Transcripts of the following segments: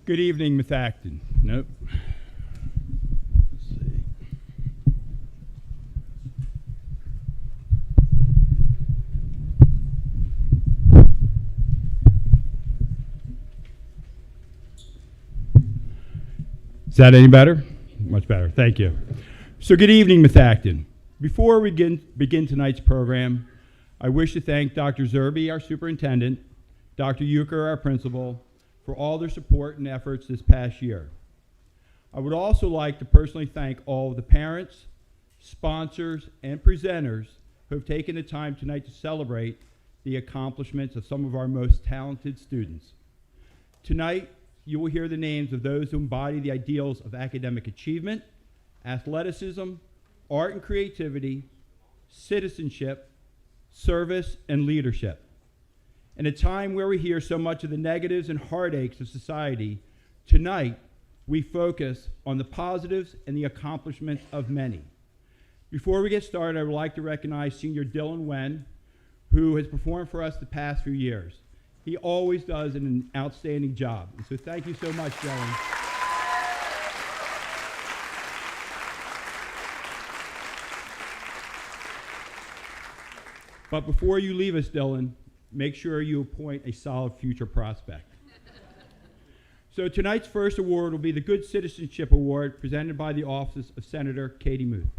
Good evening, Methacton. Nope. Let's see. Is that any better? Much better. Thank you. So good evening, Methacton. Before we begin tonight's program, I wish to thank Dr. Zerby, our superintendent, Dr. Euchre, our principal, for all their support and efforts this past year. I would also like to personally thank all of the parents, sponsors, and presenters who have taken the time tonight to celebrate the accomplishments of some of our most talented students. Tonight, you will hear the names of those who embody the ideals of academic achievement, athleticism, art and creativity, citizenship, service, and leadership. In a time where we hear so much of the negatives and heartaches of society, tonight we focus on the positives and the accomplishments of many. Before we get started, I would like to recognize Senior Dylan Wen, who has performed for us the past few years. He always does an outstanding job. And so thank you so much, Dylan. But before you leave us, Dylan, make sure you appoint a solid future prospect. So tonight's first award will be the Good Citizenship Award presented by the Office of Senator Katie Muth.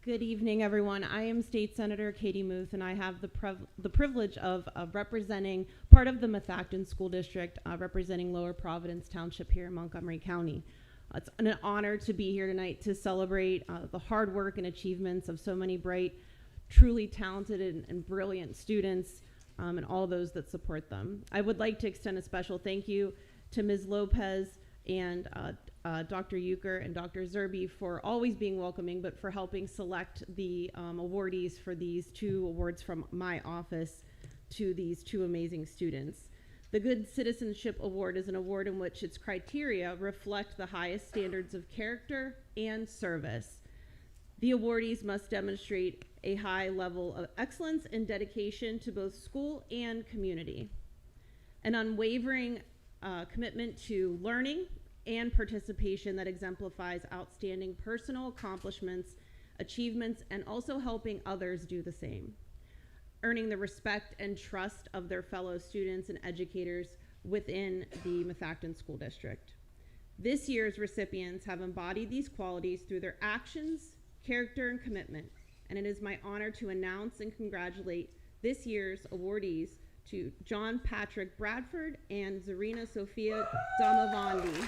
Good evening, everyone. I am State Senator Katie Muth, and I have the privilege of representing part of the Methacton School District, representing Lower Providence Township here in Montgomery County. It's an honor to be here tonight to celebrate the hard work and achievements of so many bright, truly talented and brilliant students and all those that support them. I would like to extend a special thank you to Ms. Lopez and Dr. Euchre and Dr. Zerby for always being welcoming, but for helping select the awardees for these two awards from my office to these two amazing students. The Good Citizenship Award is an award in which its criteria reflect the highest standards of character and service. The awardees must demonstrate a high level of excellence and dedication to both school and community, an unwavering commitment to learning and participation that exemplifies outstanding personal accomplishments, achievements, and also helping others do the same, earning the respect and trust of their fellow students and educators within the Methacton School District. This year's recipients have embodied these qualities through their actions, character, and commitment, and it is my honor to announce and congratulate this year's awardees to John Patrick Bradford and Zarina Sophia Damavandi.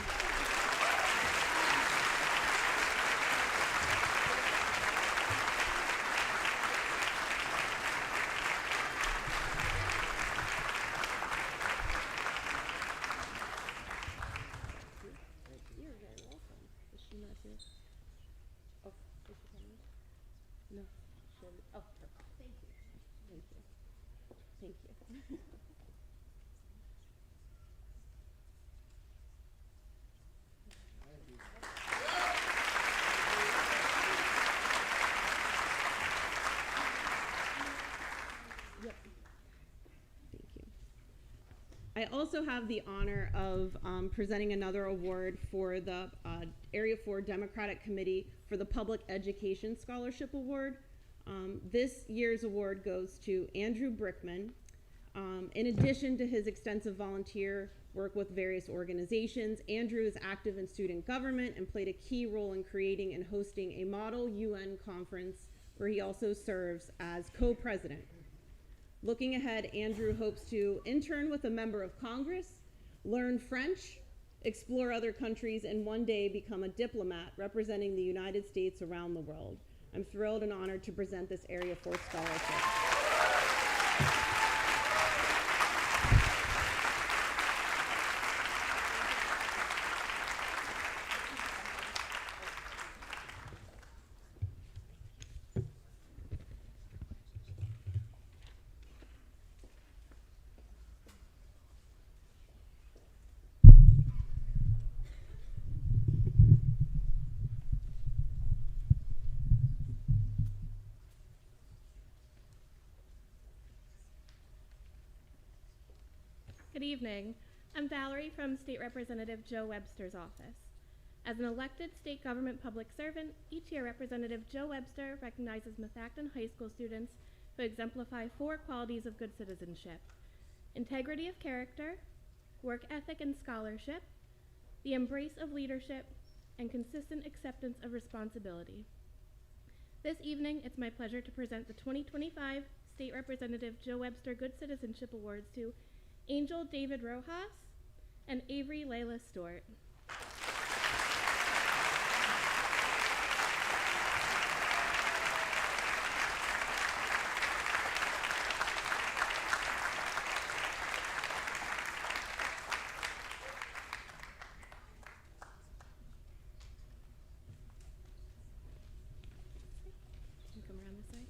I also have the honor of presenting another award for the Area 4 Democratic Committee for the Public Education Scholarship Award. This year's award goes to Andrew Brickman. In addition to his extensive volunteer work with various organizations, Andrew is active in student government and played a key role in creating and hosting a model UN conference where he also serves as co-president. Looking ahead, Andrew hopes to intern with a member of Congress, learn French, explore other countries, and one day become a diplomat representing the United States around the world. I'm thrilled and honored to present this Area 4 scholarship. Good evening. I'm Valerie from State Representative Joe Webster's office. As an elected state government public servant, each year Representative Joe Webster recognizes Methacton High School students who exemplify 4 qualities of good citizenship: integrity of character, work ethic and scholarship, the embrace of leadership, and consistent acceptance of responsibility. This evening, it's my pleasure to present the 2025 State Representative Joe Webster Good Citizenship Awards to Angel David Rojas and Avery Layla Stewart. Come around this side.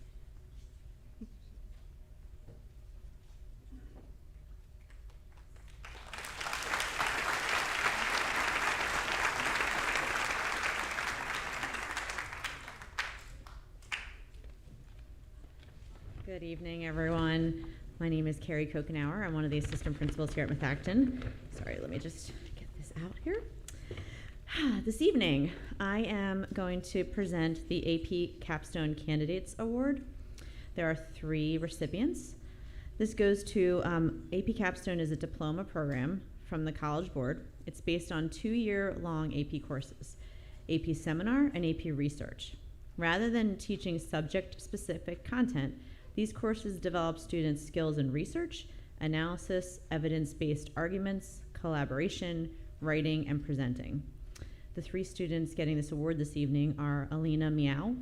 Good evening, everyone. My name is Carrie Kokenauer. I'm one of the assistant principals here at Methacton. Sorry, let me just get this out here. This evening, I am going to present the AP Capstone Candidates Award. There are 3 recipients. This goes to AP Capstone is a diploma program from the College Board. It's based on 2-year-long AP courses, AP Seminar and AP Research. Rather than teaching subject-specific content, these courses develop students' skills in research, analysis, evidence-based arguments, collaboration, writing, and presenting. The 3 students getting this award this evening are Alina Meow,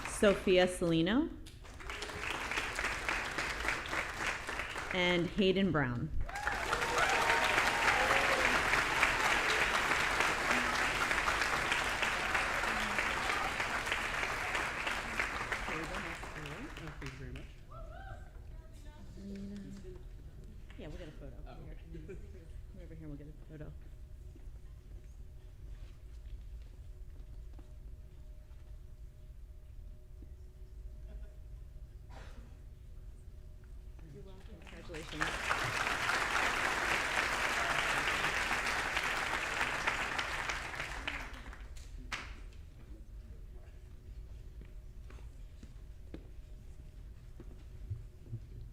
Sophia Salino, and Hayden Brown. Thank you very much. Yeah, we'll get a photo. Come over here and we'll get a photo. You're welcome. Congratulations.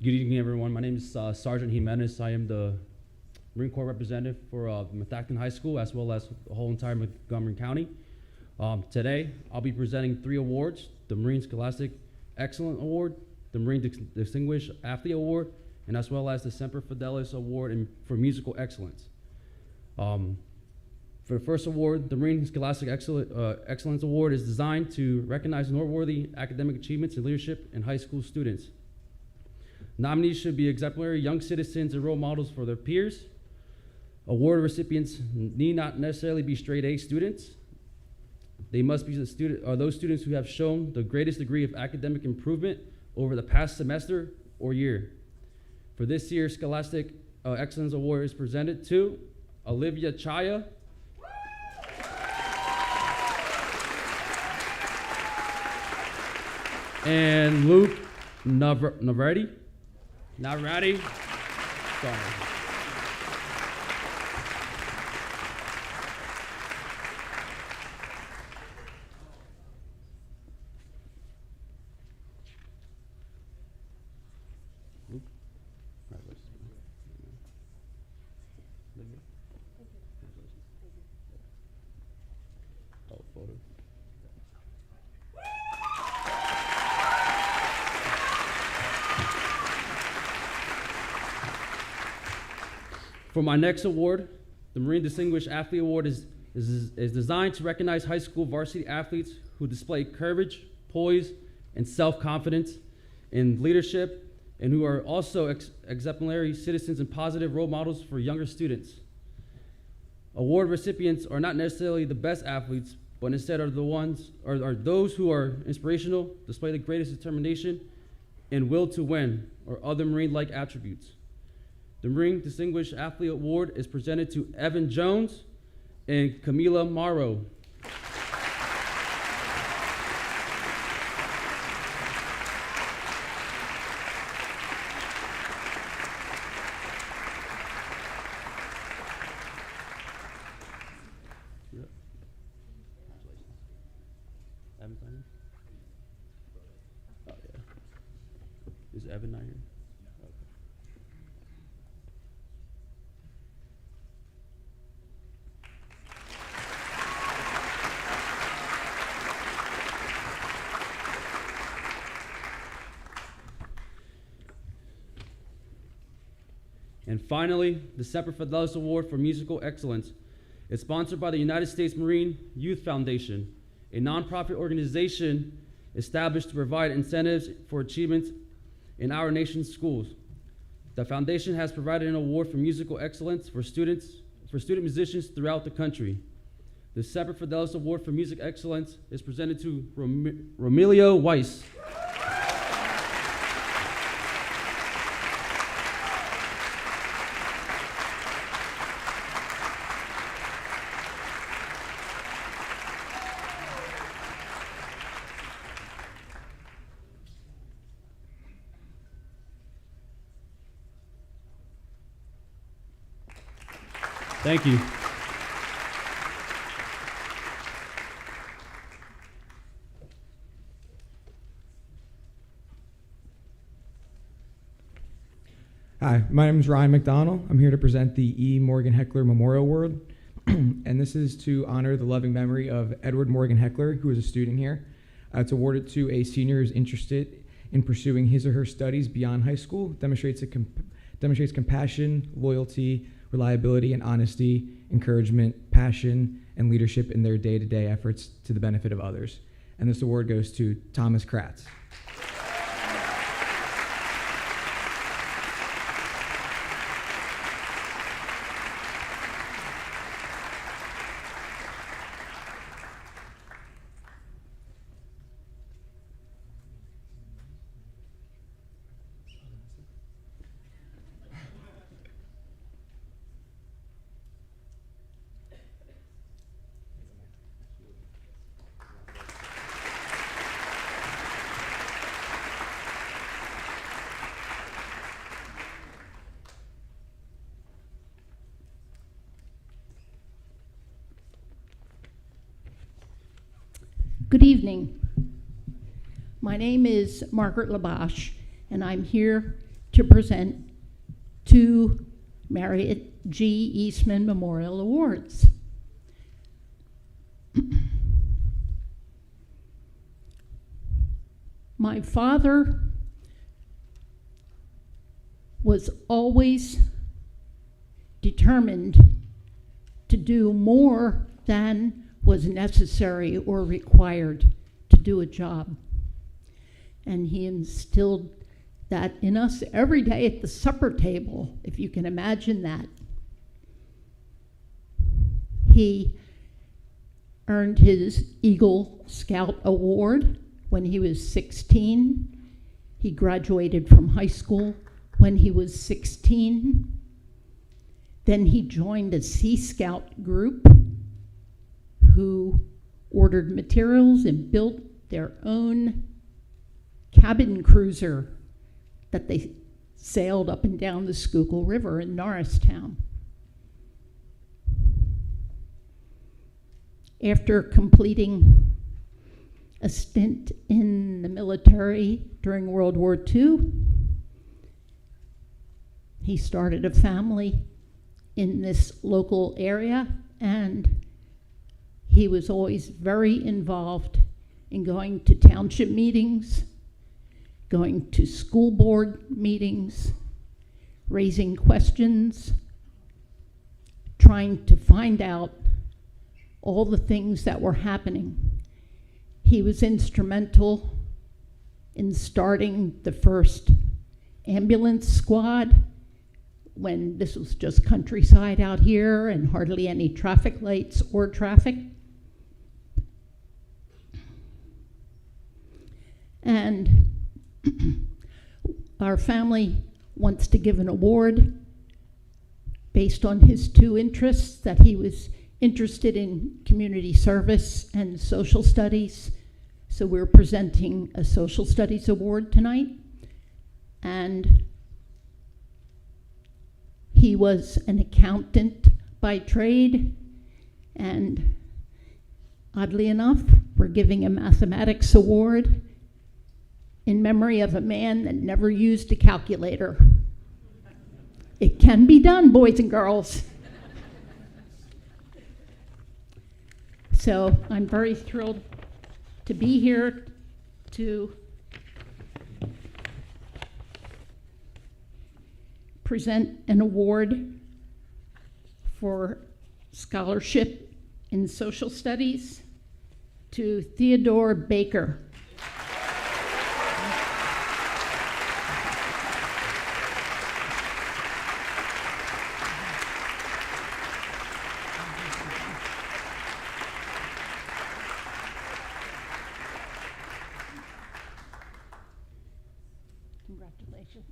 Good evening, everyone. My name is Sergeant Jimenez. I am the Marine Corps representative for Methacton High School, as well as the whole entire Montgomery County. Today, I'll be presenting 3 awards: the Marine Scholastic Excellence Award, the Marine Distinguished Athlete Award, and as well as the Semper Fidelis Award for Musical Excellence. For the first award, the Marine Scholastic Excellence Award is designed to recognize noteworthy academic achievements and leadership in high school students. Nominees should be exemplary young citizens and role models for their peers. Award recipients need not necessarily be straight A students. They must be those students who have shown the greatest degree of academic improvement over the past semester or year. For this year's Scholastic Excellence Award is presented to Olivia Chaya, and Luke Navarrete. Sorry. Luke. Oh, photo. For my next award, the Marine Distinguished Athlete Award is designed to recognize high school varsity athletes who display courage, poise, and self-confidence in leadership, and who are also exemplary citizens and positive role models for younger students. Award recipients are not necessarily the best athletes, but instead are those who are inspirational, display the greatest determination, and will to win, or other Marine-like attributes. The Marine Distinguished Athlete Award is presented to Evan Jones and Camila Morrow. Evan not here? And finally, the Semper Fidelis Award for Musical Excellence is sponsored by the United States Marine Youth Foundation, a nonprofit organization established to provide incentives for achievements in our nation's schools. The foundation has provided an award for musical excellence for student musicians throughout the country. The Semper Fidelis Award for Music Excellence is presented to Romelio Weiss. Thank you. Hi, my name is Ryan McDonald. I'm here to present the E. Morgan Heckler Memorial Award, and this is to honor the loving memory of Edward Morgan Heckler, who is a student here. It's awarded to a senior who's interested in pursuing his or her studies beyond high school, demonstrates compassion, loyalty, reliability, and honesty, encouragement, passion, and leadership in their day-to-day efforts to the benefit of others. And this award goes to Thomas Kratz. Good evening. My name is Margaret Labash, and I'm here to present two Marriott G. Eastman Memorial Awards. My father was always determined to do more than was necessary or required to do a job. And he instilled that in us every day at the supper table, if you can imagine that. He earned his Eagle Scout Award when he was 16. He graduated from high school when he was 16. Then he joined a Sea Scout group who ordered materials and built their own cabin cruiser that they sailed up and down the Schuylkill River in Norristown. After completing a stint in the military during World War II, he started a family in this local area, and he was always very involved in going to township meetings, going to school board meetings, raising questions, trying to find out all the things that were happening. He was instrumental in starting the first ambulance squad when this was just countryside out here and hardly any traffic lights or traffic. And our family wants to give an award based on his two interests, that he was interested in community service and social studies. So we're presenting a social studies award tonight. And he was an accountant by trade, and oddly enough, we're giving a mathematics award in memory of a man that never used a calculator. It can be done, boys and girls. So I'm very thrilled to be here to present an award for scholarship in social studies to Theodore Baker. Congratulations.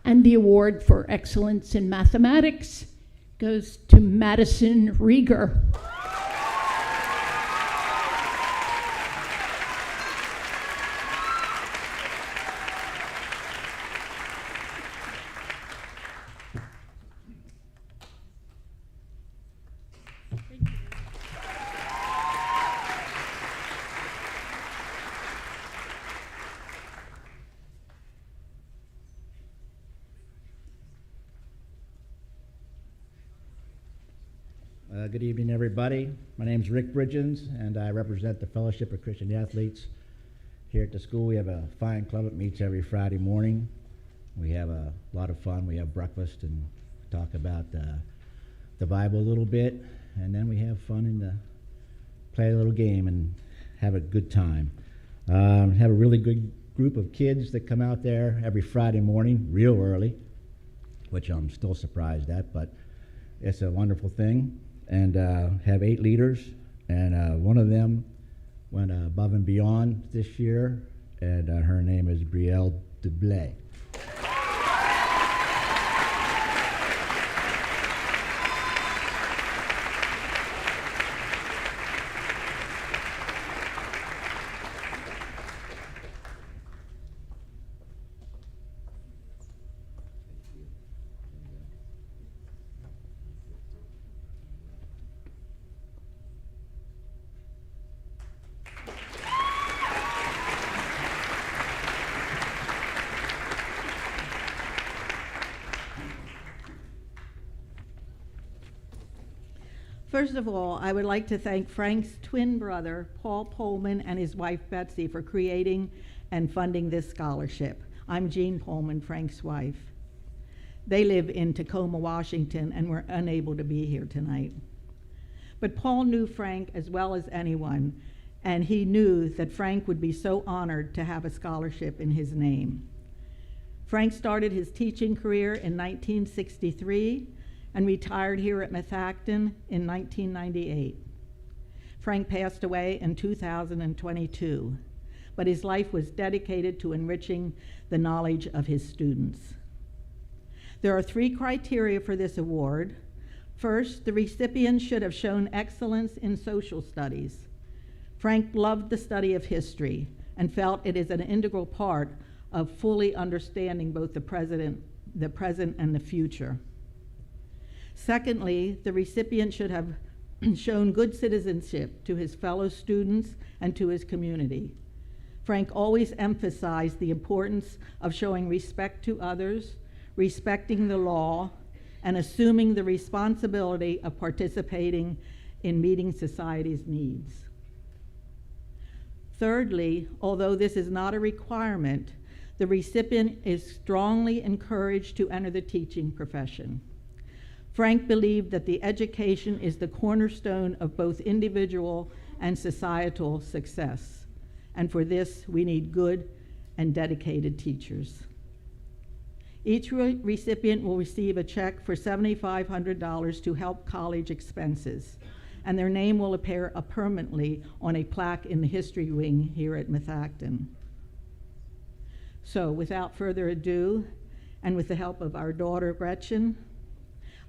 And the award for excellence in mathematics goes to Madison Rieger. Good evening, everybody. My name is Rick Bridgens, and I represent the Fellowship of Christian Athletes. Here at the school, we have a fine club that meets every Friday morning. We have a lot of fun. We have breakfast and talk about the Bible a little bit, and then we have fun and play a little game and have a good time. Have a really good group of kids that come out there every Friday morning, real early, which I'm still surprised at, but it's a wonderful thing. And have 8 leaders, and one of them went above and beyond this year, and her name is Brielle Dublé. First of all, I would like to thank Frank's twin brother, Paul Pullman, and his wife, Betsy, for creating and funding this scholarship. I'm Jean Pullman, Frank's wife. They live in Tacoma, Washington, and were unable to be here tonight. But Paul knew Frank as well as anyone, and he knew that Frank would be so honored to have a scholarship in his name. Frank started his teaching career in 1963 and retired here at Methacton in 1998. Frank passed away in 2022, but his life was dedicated to enriching the knowledge of his students. There are 3 criteria for this award. First, the recipient should have shown excellence in social studies. Frank loved the study of history and felt it is an integral part of fully understanding both the present and the future. Secondly, the recipient should have shown good citizenship to his fellow students and to his community. Frank always emphasized the importance of showing respect to others, respecting the law, and assuming the responsibility of participating in meeting society's needs. Thirdly, although this is not a requirement, the recipient is strongly encouraged to enter the teaching profession. Frank believed that the education is the cornerstone of both individual and societal success, and for this we need good and dedicated teachers. Each recipient will receive a check for $7,500 to help college expenses, and their name will appear permanently on a plaque in the history wing here at Methacton. So without further ado, and with the help of our daughter Gretchen,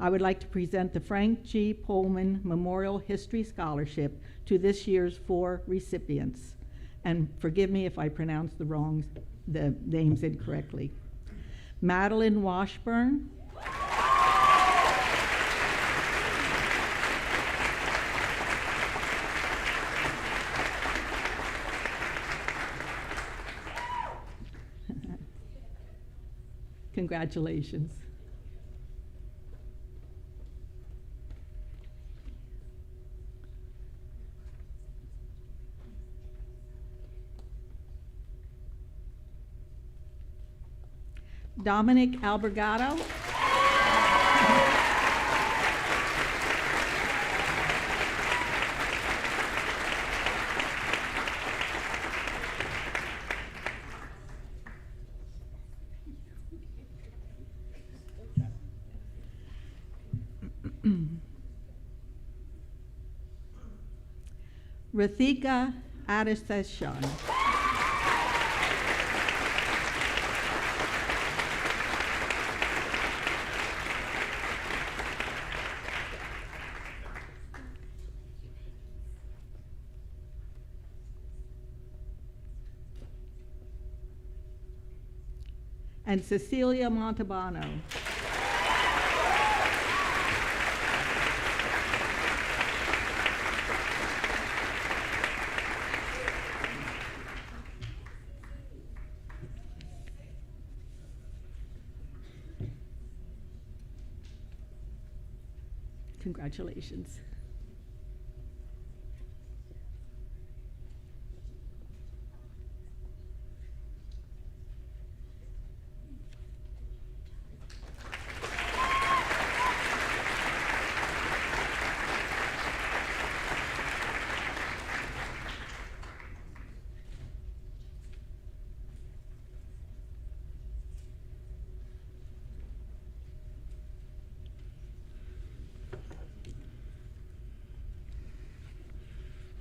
I would like to present the Frank G. Pullman Memorial History Scholarship to this year's 4 recipients. And forgive me if I pronounce the names incorrectly. Madeline Washburn, congratulations. Dominic Albergato. Rathika Adiseshan. And Cecilia Montalbano. Congratulations.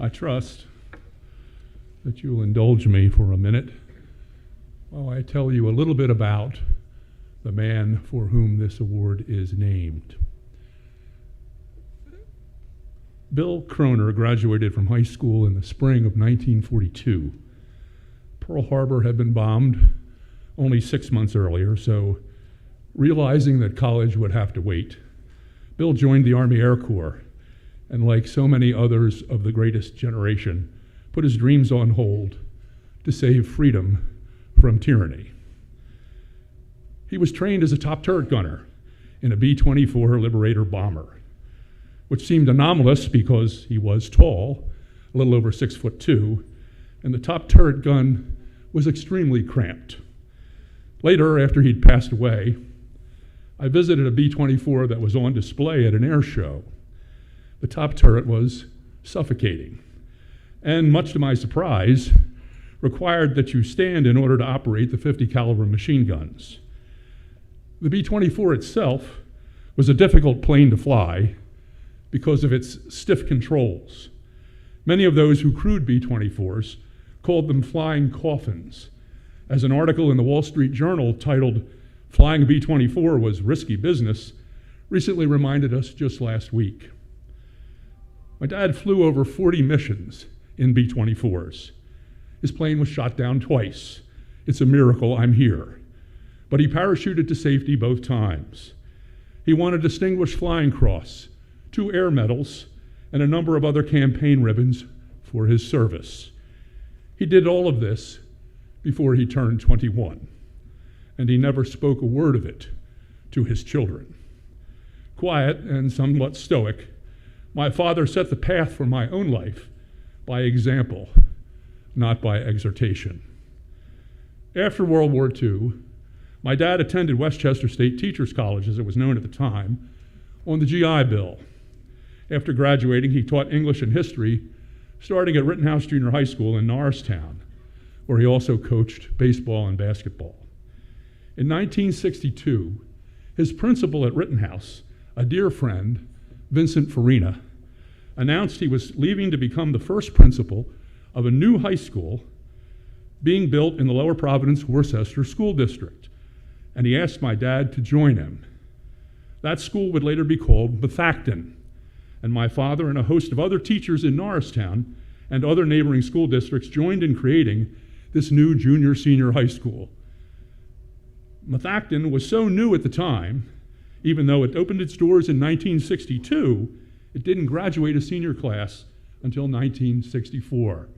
I trust that you will indulge me for a minute while I tell you a little bit about the man for whom this award is named. Bill Kroner graduated from high school in the spring of 1942. Pearl Harbor had been bombed only 6 months earlier, so realizing that college would have to wait, Bill joined the Army Air Corps, and like so many others of the greatest generation, put his dreams on hold to save freedom from tyranny. He was trained as a top turret gunner in a B-24 Liberator bomber, which seemed anomalous because he was tall, a little over 6'2", and the top turret gun was extremely cramped. Later, after he'd passed away, I visited a B-24 that was on display at an air show. The top turret was suffocating, and much to my surprise, required that you stand in order to operate the 50 caliber machine guns. The B-24 itself was a difficult plane to fly because of its stiff controls. Many of those who crewed B-24s called them flying coffins, as an article in the Wall Street Journal titled "Flying a B-24 was risky business" recently reminded us just last week. My dad flew over 40 missions in B-24s. His plane was shot down twice. It's a miracle I'm here. But he parachuted to safety both times. He won a Distinguished Flying Cross, 2 air medals, and a number of other campaign ribbons for his service. He did all of this before he turned 21, and he never spoke a word of it to his children. Quiet and somewhat stoic, my father set the path for my own life by example, not by exhortation. After World War II, my dad attended Westchester State Teachers College, as it was known at the time, on the GI Bill. After graduating, he taught English and history, starting at Rittenhouse Junior High School in Norristown, where he also coached baseball and basketball. In 1962, his principal at Rittenhouse, a dear friend, Vincent Farina, announced he was leaving to become the first principal of a new high school being built in the Lower Providence Worcester School District, and he asked my dad to join him. That school would later be called Methacton, and my father and a host of other teachers in Norristown and other neighboring school districts joined in creating this new junior-senior high school. Methacton was so new at the time, even though it opened its doors in 1962, it didn't graduate a senior class until 1964.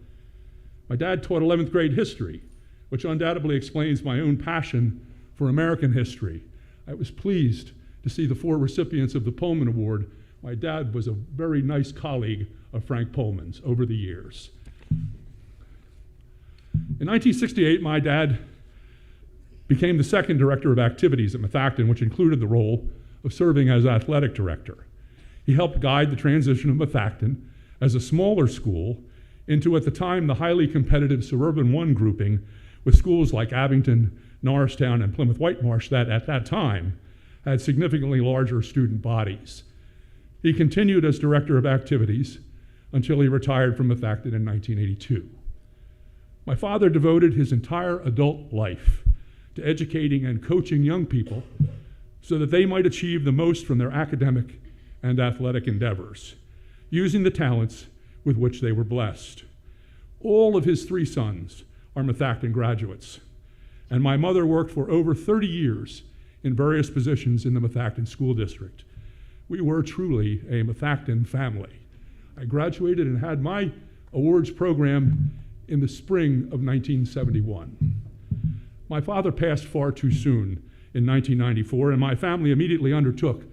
My dad taught 11th grade history, which undoubtedly explains my own passion for American history. I was pleased to see the 4 recipients of the Pullman Award. My dad was a very nice colleague of Frank Pullman's over the years. In 1968, my dad became the second director of activities at Methacton, which included the role of serving as athletic director. He helped guide the transition of Methacton as a smaller school into, at the time, the highly competitive Suburban 1 grouping with schools like Abington, Norristown, and Plymouth Whitemarsh that, at that time, had significantly larger student bodies. He continued as director of activities until he retired from Methacton in 1982. My father devoted his entire adult life to educating and coaching young people so that they might achieve the most from their academic and athletic endeavors, using the talents with which they were blessed. All of his 3 sons are Methacton graduates, and my mother worked for over 30 years in various positions in the Methacton School District. We were truly a Methacton family. I graduated and had my awards program in the spring of 1971. My father passed far too soon in 1994, and my family immediately undertook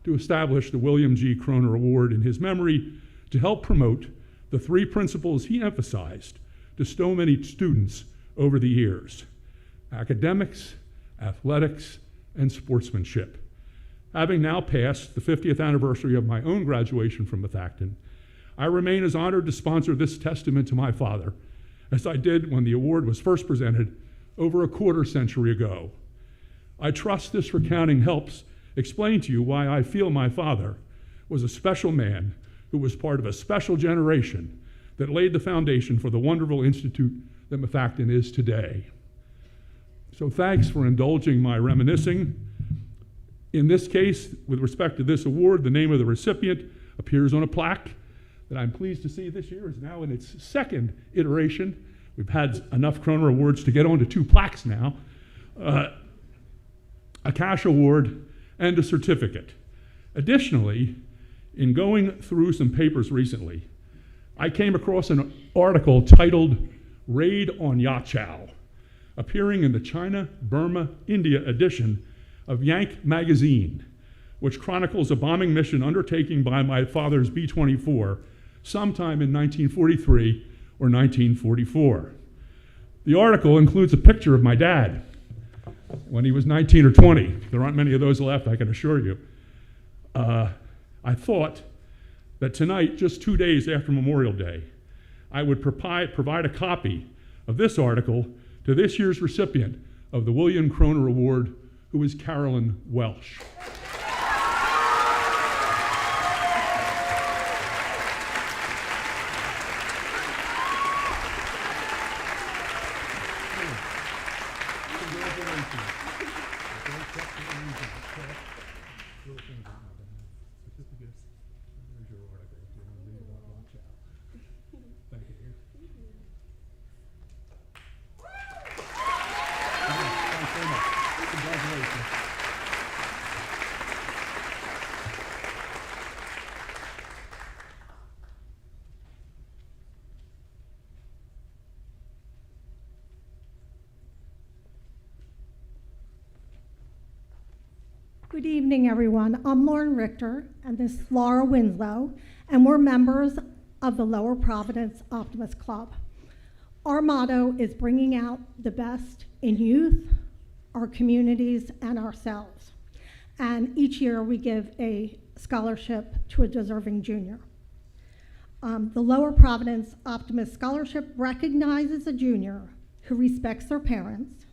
to establish the William G. Kroner Award in his memory to help promote the 3 principles he emphasized to so many students over the years: academics, athletics, and sportsmanship. Having now passed the 50th anniversary of my own graduation from Methacton, I remain as honored to sponsor this testament to my father as I did when the award was first presented over a quarter century ago. I trust this recounting helps explain to you why I feel my father was a special man who was part of a special generation that laid the foundation for the wonderful institute that Methacton is today. So thanks for indulging my reminiscing. In this case, with respect to this award, the name of the recipient appears on a plaque that I'm pleased to see this year is now in its 2nd iteration. We've had enough Kroner Awards to get onto 2 plaques now. A cash award and a certificate. Additionally, in going through some papers recently, I came across an article titled "Raid on Yachow," appearing in the China, Burma, India edition of Yank magazine, which chronicles a bombing mission undertaken by my father's B-24 sometime in 1943 or 1944. The article includes a picture of my dad when he was 19 or 20. There aren't many of those left, I can assure you. I thought that tonight, just 2 days after Memorial Day, I would provide a copy of this article to this year's recipient of the William Kroner Award, who is Carolyn Welsh. Good evening, everyone. I'm Lauren Richter, and this is Laura Winslow, and we're members of the Lower Providence Optimist Club. Our motto is bringing out the best in youth, our communities, and ourselves. And each year we give a scholarship to a deserving junior. The Lower Providence Optimist Scholarship recognizes a junior who respects their parents,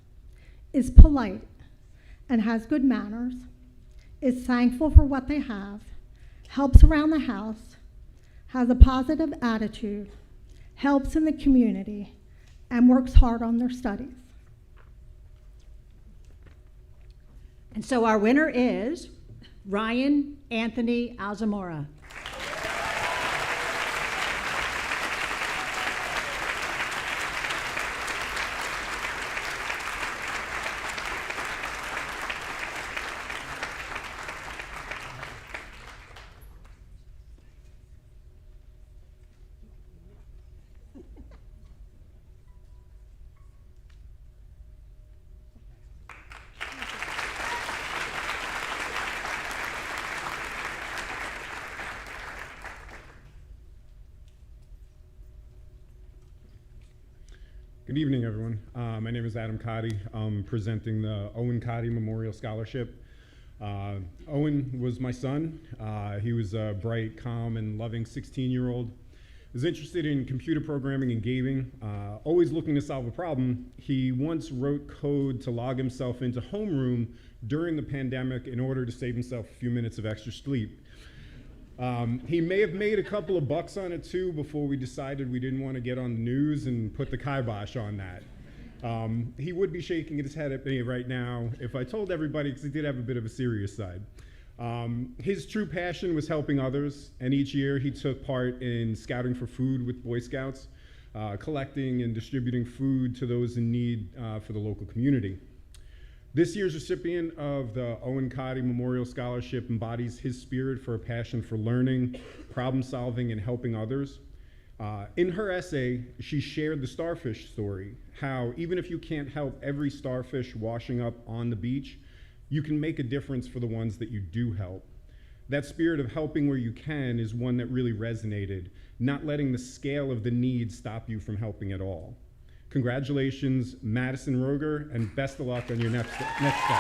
is polite, and has good manners, is thankful for what they have, helps around the house, has a positive attitude, helps in the community, and works hard on their studies. And so our winner is Ryan Anthony Alzamora. Good evening, everyone. My name is Adam Cotty. I'm presenting the Owen Cotty Memorial Scholarship. Owen was my son. He was a bright, calm, and loving 16-year-old. Was interested in computer programming and gaming, always looking to solve a problem. He once wrote code to log himself into homeroom during the pandemic in order to save himself a few minutes of extra sleep. He may have made a couple of bucks on it too before we decided we didn't want to get on the news and put the kibosh on that. He would be shaking his head at me right now if I told everybody, because he did have a bit of a serious side. His true passion was helping others, and each year he took part in scouting for food with Boy Scouts, collecting and distributing food to those in need for the local community. This year's recipient of the Owen Cotty Memorial Scholarship embodies his spirit for a passion for learning, problem solving, and helping others. In her essay, she shared the starfish story, how even if you can't help every starfish washing up on the beach, you can make a difference for the ones that you do help. That spirit of helping where you can is one that really resonated, not letting the scale of the need stop you from helping at all. Congratulations, Madison Roger, and best of luck on your next step. Thank you.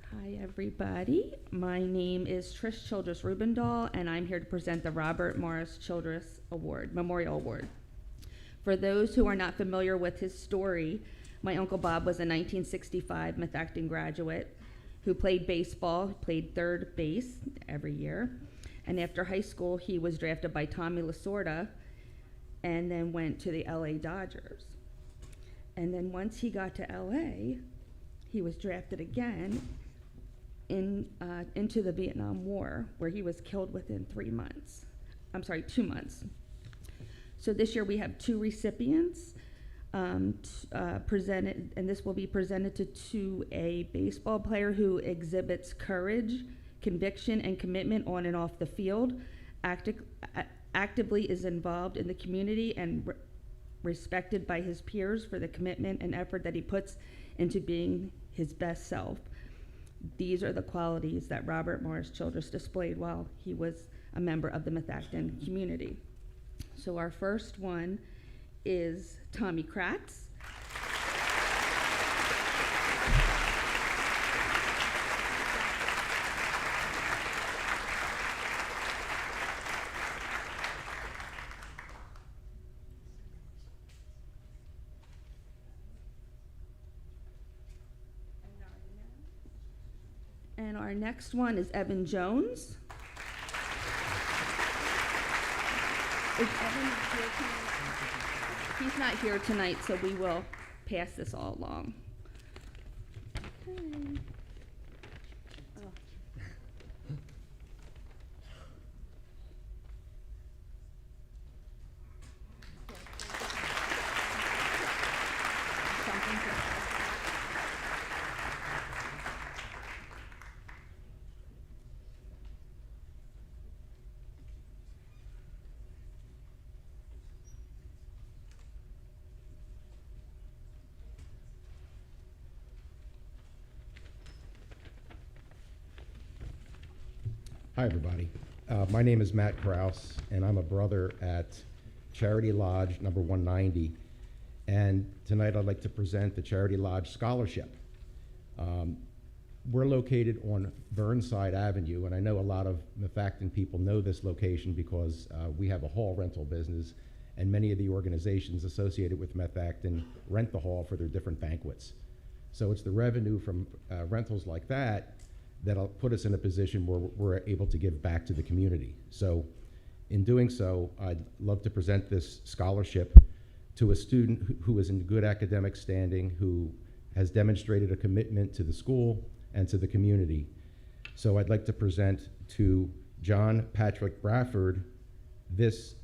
Hi, everybody. My name is Trish Childress Rubendahl, and I'm here to present the Robert Morris Childress Award, Memorial Award. For those who are not familiar with his story, my Uncle Bob was a 1965 Methacton graduate who played baseball, played third base every year. And after high school, he was drafted by Tommy Lasorda and then went to the LA Dodgers. And then once he got to LA, he was drafted again into the Vietnam War, where he was killed within 2 months. So this year we have 2 recipients presented, and this will be presented to a baseball player who exhibits courage, conviction, and commitment on and off the field, actively is involved in the community, and respected by his peers for the commitment and effort that he puts into being his best self. These are the qualities that Robert Morris Childress displayed while he was a member of the Methacton community. So our first one is Tommy Kratz. And our next one is Evan Jones. Is Evan here tonight? He's not here tonight, so we will pass this all along. Okay. Oh. Hi, everybody. My name is Matt Kraus, and I'm a brother at Charity Lodge number 190. And tonight I'd like to present the Charity Lodge Scholarship. We're located on Burnside Avenue, and I know a lot of Methacton people know this location because we have a hall rental business, and many of the organizations associated with Methacton rent the hall for their different banquets. So it's the revenue from rentals like that that'll put us in a position where we're able to give back to the community. So in doing so, I'd love to present this scholarship to a student who is in good academic standing, who has demonstrated a commitment to the school and to the community. So I'd like to present to John Patrick Bradford this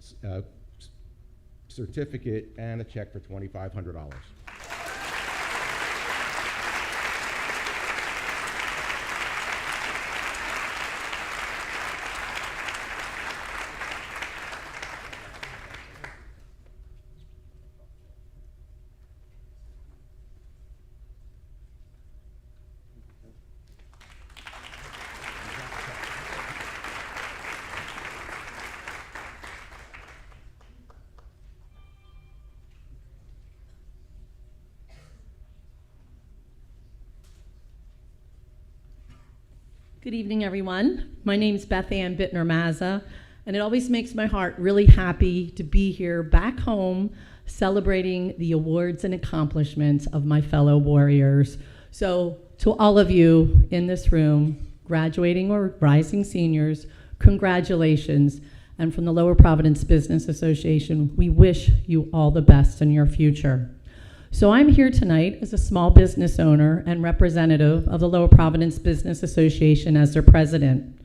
certificate and a check for $2,500. Good evening, everyone. My name's Beth Ann Bittner-Mazza, and it always makes my heart really happy to be here back home celebrating the awards and accomplishments of my fellow warriors. So to all of you in this room, graduating or rising seniors, congratulations. And from the Lower Providence Business Association, we wish you all the best in your future. So I'm here tonight as a small business owner and representative of the Lower Providence Business Association as their president.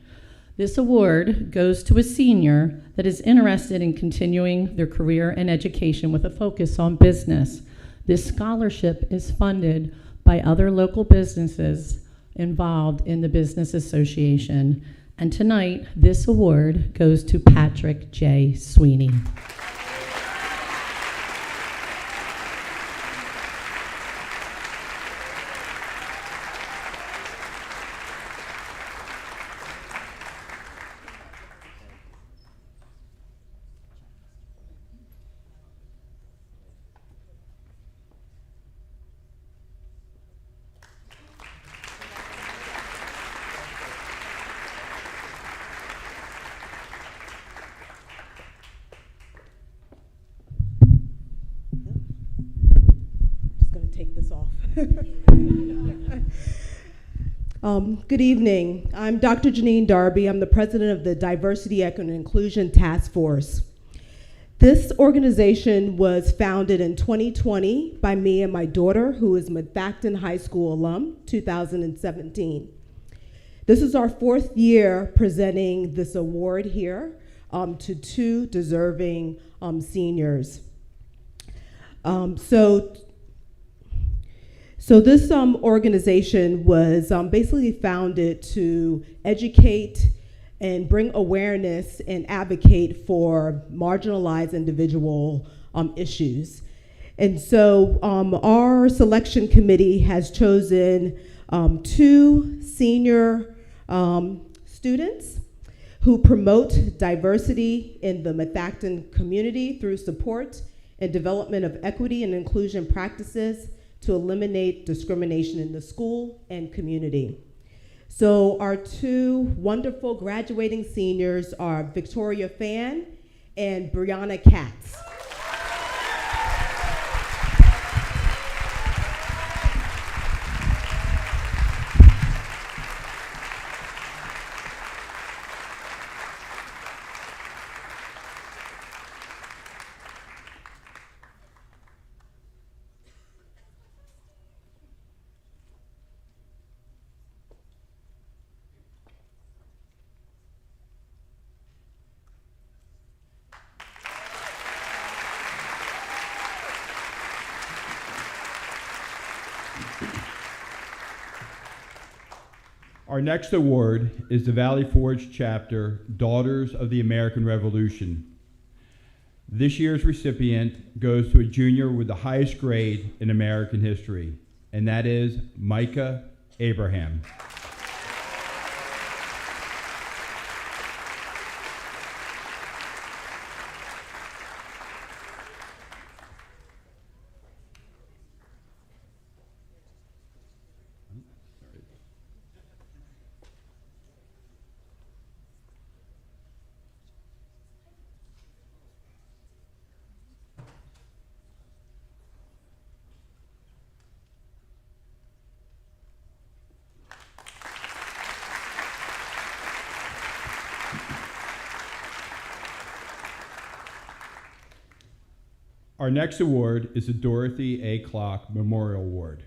This award goes to a senior that is interested in continuing their career and education with a focus on business. This scholarship is funded by other local businesses involved in the Business Association. And tonight, this award goes to Patrick J. Sweeney. Good evening. I'm Dr. Janine Darby. I'm the president of the Diversity, Equity, and Inclusion Task Force. This organization was founded in 2020 by me and my daughter, who is Methacton High School alum, 2017. This is our 4th year presenting this award here to 2 deserving seniors. So this organization was basically founded to educate and bring awareness and advocate for marginalized individual issues. And so our selection committee has chosen 2 senior students who promote diversity in the Methacton community through support and development of equity and inclusion practices to eliminate discrimination in the school and community. So our 2 wonderful graduating seniors are Victoria Fan and Brianna Katz. Our next award is the Valley Forge Chapter Daughters of the American Revolution. This year's recipient goes to a junior with the highest grade in American history, and that is Micah Abraham. Our next award is the Dorothy A. Clock Memorial Award.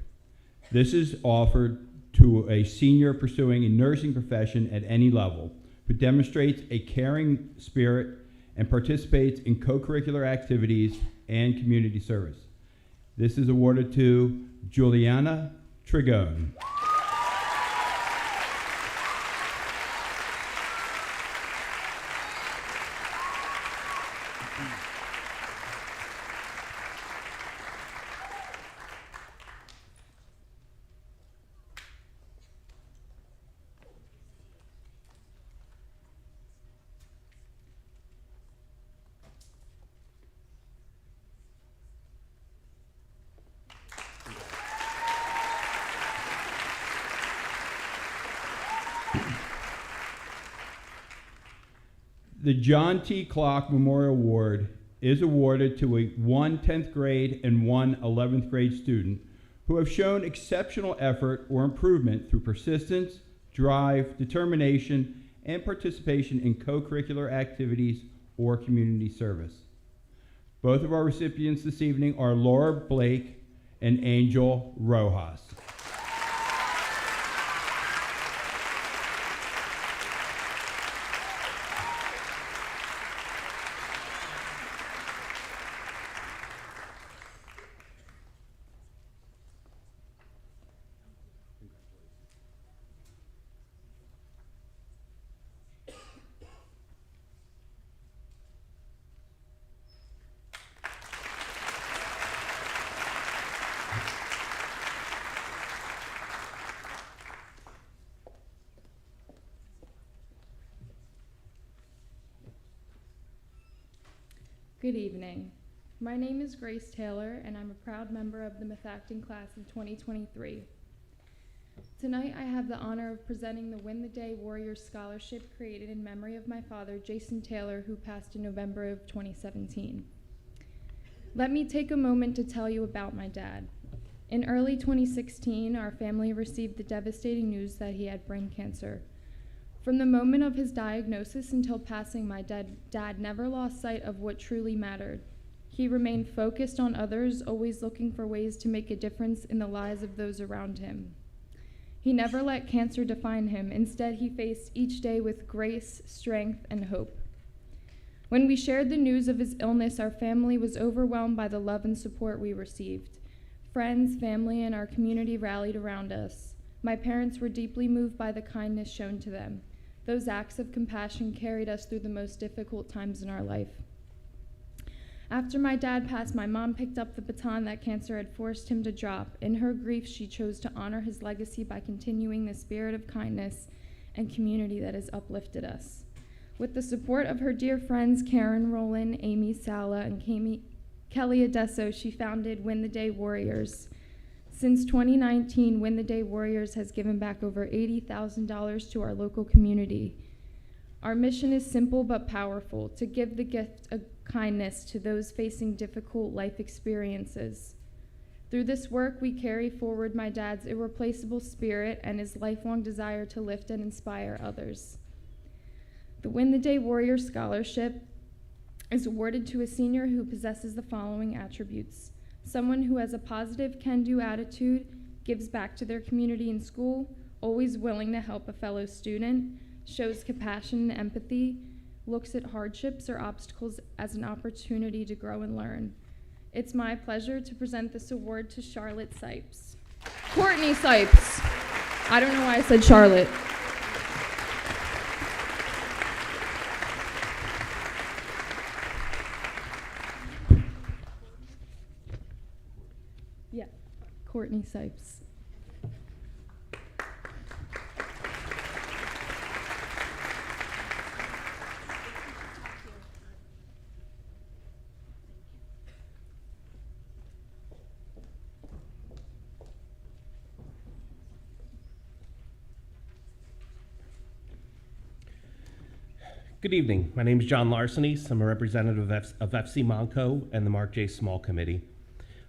This is offered to a senior pursuing a nursing profession at any level who demonstrates a caring spirit and participates in co-curricular activities and community service. This is awarded to Juliana Trigone. The John T. Clock Memorial Award is awarded to one 10th grade and one 11th grade student who have shown exceptional effort or improvement through persistence, drive, determination, and participation in co-curricular activities or community service. Both of our recipients this evening are Laura Blake and Angel Rojas. Good evening. My name is Grace Taylor, and I'm a proud member of the Methacton class of 2023. Tonight, I have the honor of presenting the Win the Day Warriors Scholarship created in memory of my father, Jason Taylor, who passed in November of 2017. Let me take a moment to tell you about my dad. In early 2016, our family received the devastating news that he had brain cancer. From the moment of his diagnosis until passing, my dad never lost sight of what truly mattered. He remained focused on others, always looking for ways to make a difference in the lives of those around him. He never let cancer define him. Instead, he faced each day with grace, strength, and hope. When we shared the news of his illness, our family was overwhelmed by the love and support we received. Friends, family, and our community rallied around us. My parents were deeply moved by the kindness shown to them. Those acts of compassion carried us through the most difficult times in our life. After my dad passed, my mom picked up the baton that cancer had forced him to drop. In her grief, she chose to honor his legacy by continuing the spirit of kindness and community that has uplifted us. With the support of her dear friends, Karen Rowland, Amy Sala, and Kelly Adesso, she founded Win the Day Warriors. Since 2019, Win the Day Warriors has given back over $80,000 to our local community. Our mission is simple but powerful, to give the gift of kindness to those facing difficult life experiences. Through this work, we carry forward my dad's irreplaceable spirit and his lifelong desire to lift and inspire others. The Win the Day Warrior Scholarship is awarded to a senior who possesses the following attributes: someone who has a positive can-do attitude, gives back to their community and school, always willing to help a fellow student, shows compassion and empathy, looks at hardships or obstacles as an opportunity to grow and learn. It's my pleasure to present this award to Charlotte Sipes. Courtney Sipes. I don't know why I said Charlotte. Yeah, Courtney Sipes. Good evening. My name is John Larsenese. I'm a representative of FC Monco and the Mark J. Small Committee.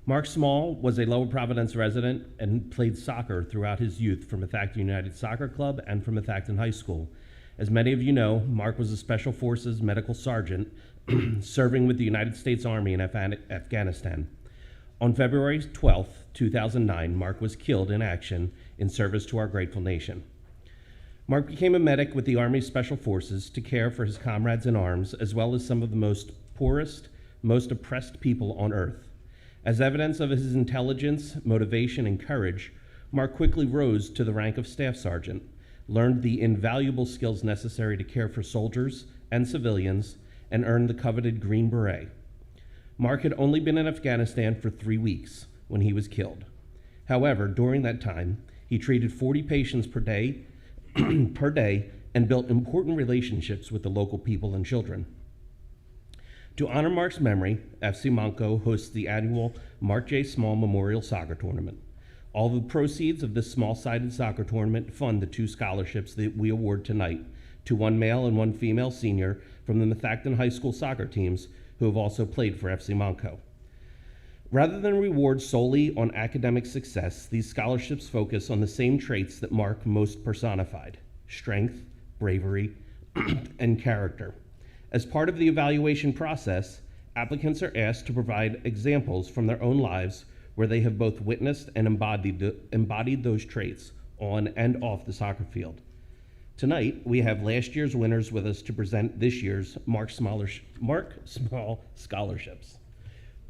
Mark Small was a Lower Providence resident and played soccer throughout his youth for Methacton United Soccer Club and for Methacton High School. As many of you know, Mark was a Special Forces medical sergeant serving with the United States Army in Afghanistan. On February 12, 2009, Mark was killed in action in service to our grateful nation. Mark became a medic with the Army Special Forces to care for his comrades in arms, as well as some of the most poorest, most oppressed people on earth. As evidence of his intelligence, motivation, and courage, Mark quickly rose to the rank of Staff Sergeant, learned the invaluable skills necessary to care for soldiers and civilians, and earned the coveted Green Beret. Mark had only been in Afghanistan for 3 weeks when he was killed. However, during that time, he treated 40 patients per day and built important relationships with the local people and children. To honor Mark's memory, FC Monco hosts the annual Mark J. Small Memorial Soccer Tournament. All the proceeds of this small-sided soccer tournament fund the 2 scholarships that we award tonight to 1 male and 1 female senior from the Methacton High School soccer teams who have also played for FC Monco. Rather than reward solely on academic success, these scholarships focus on the same traits that Mark most personified: strength, bravery, and character. As part of the evaluation process, applicants are asked to provide examples from their own lives where they have both witnessed and embodied those traits on and off the soccer field. Tonight, we have last year's winners with us to present this year's Mark Small Scholarships: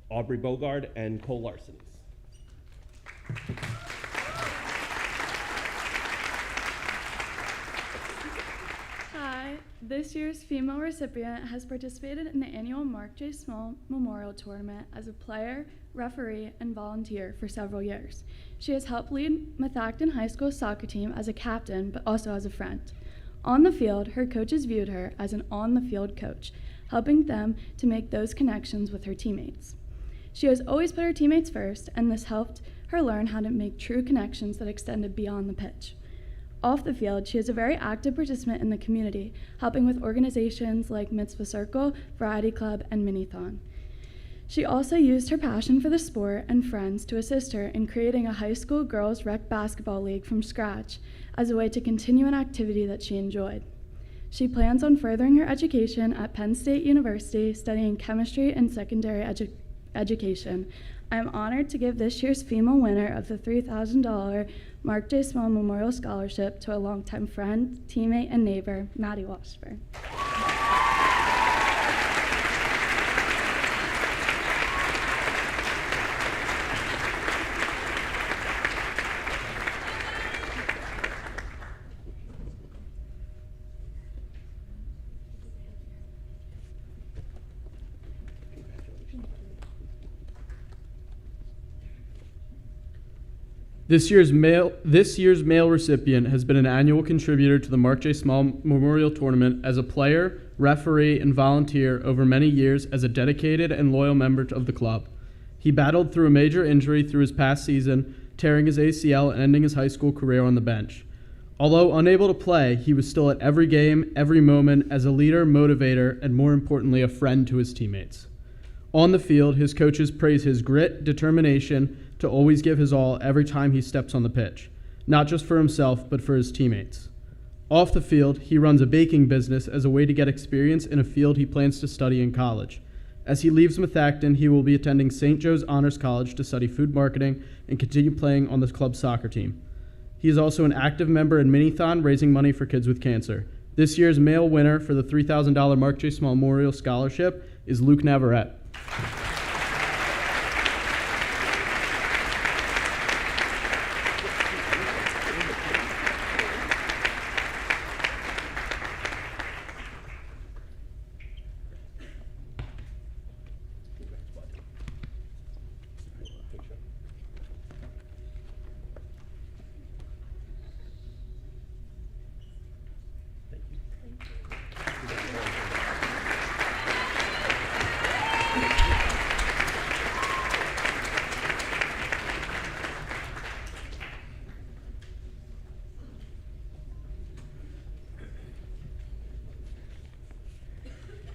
Aubrey Bogard and Cole Larson. Hi, this year's female recipient has participated in the annual Mark J. Small Memorial Tournament as a player, referee, and volunteer for several years. She has helped lead Methacton High School soccer team as a captain, but also as a friend. On the field, her coaches viewed her as an on-the-field coach, helping them to make those connections with her teammates. She has always put her teammates first, and this helped her learn how to make true connections that extended beyond the pitch. Off the field, she is a very active participant in the community, helping with organizations like Mitzvah Circle, Variety Club, and Mini-thon. She also used her passion for the sport and friends to assist her in creating a high school girls rec basketball league from scratch as a way to continue an activity that she enjoyed. She plans on furthering her education at Penn State University, studying chemistry and secondary education. I am honored to give this year's female winner of the $3,000 Mark J. Small Memorial Scholarship to a longtime friend, teammate, and neighbor, Maddie Washburn. This year's male recipient has been an annual contributor to the Mark J. Small Memorial Tournament as a player, referee, and volunteer over many years as a dedicated and loyal member of the club. He battled through a major injury through his past season, tearing his ACL and ending his high school career on the bench. Although unable to play, he was still at every game, every moment, as a leader, motivator, and more importantly, a friend to his teammates. On the field, his coaches praise his grit, determination, to always give his all every time he steps on the pitch, not just for himself, but for his teammates. Off the field, he runs a baking business as a way to get experience in a field he plans to study in college. As he leaves Methacton, he will be attending St. Joe's Honors College to study food marketing and continue playing on the club's soccer team. He is also an active member in Mini-thon, raising money for kids with cancer. This year's male winner for the $3,000 Mark J. Small Memorial Scholarship is Luke Navarrete.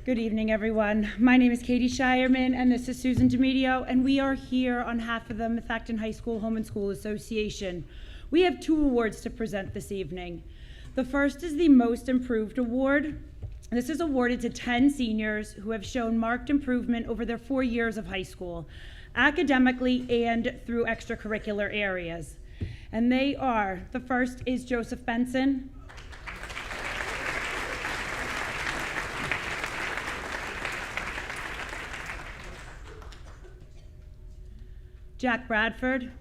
Good evening, everyone. My name is Katie Shireman, and this is Susan DeMedio, and we are here on behalf of the Methacton High School Home and School Association. We have 2 awards to present this evening. The first is the Most Improved Award. This is awarded to 10 seniors who have shown marked improvement over their 4 years of high school, academically and through extracurricular areas. And they are, the first is Joseph Benson. Jack Bradford.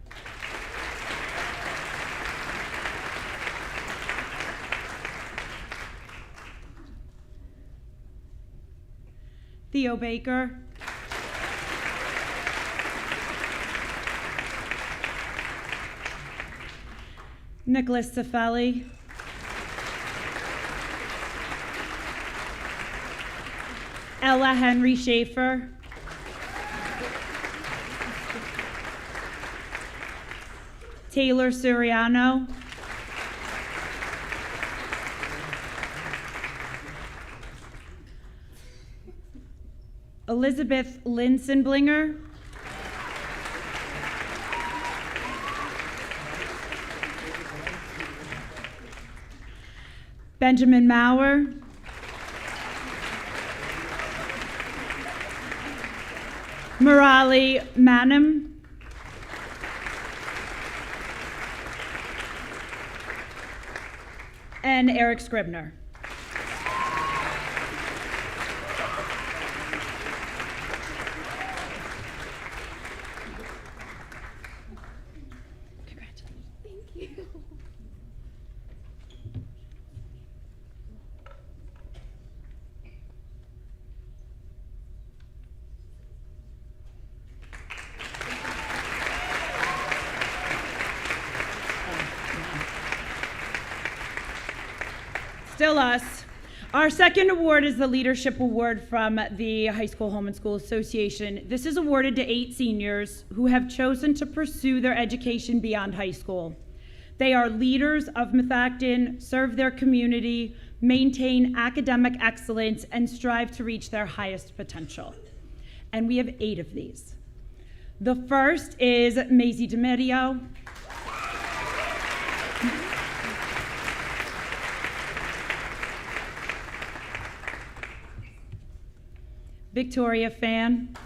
Theo Baker. Nicholas Cifelli. Ella Henry Schaefer. Taylor Suriano. Elizabeth Linsenblinger. Benjamin Maurer. Murali Manam. And Eric Scribner. Still us. Our second award is the Leadership Award from the High School Home and School Association. This is awarded to 8 seniors who have chosen to pursue their education beyond high school. They are leaders of Methacton, serve their community, maintain academic excellence, and strive to reach their highest potential. And we have 8 of these. The first is Maisie DiMatteo. Victoria Fan.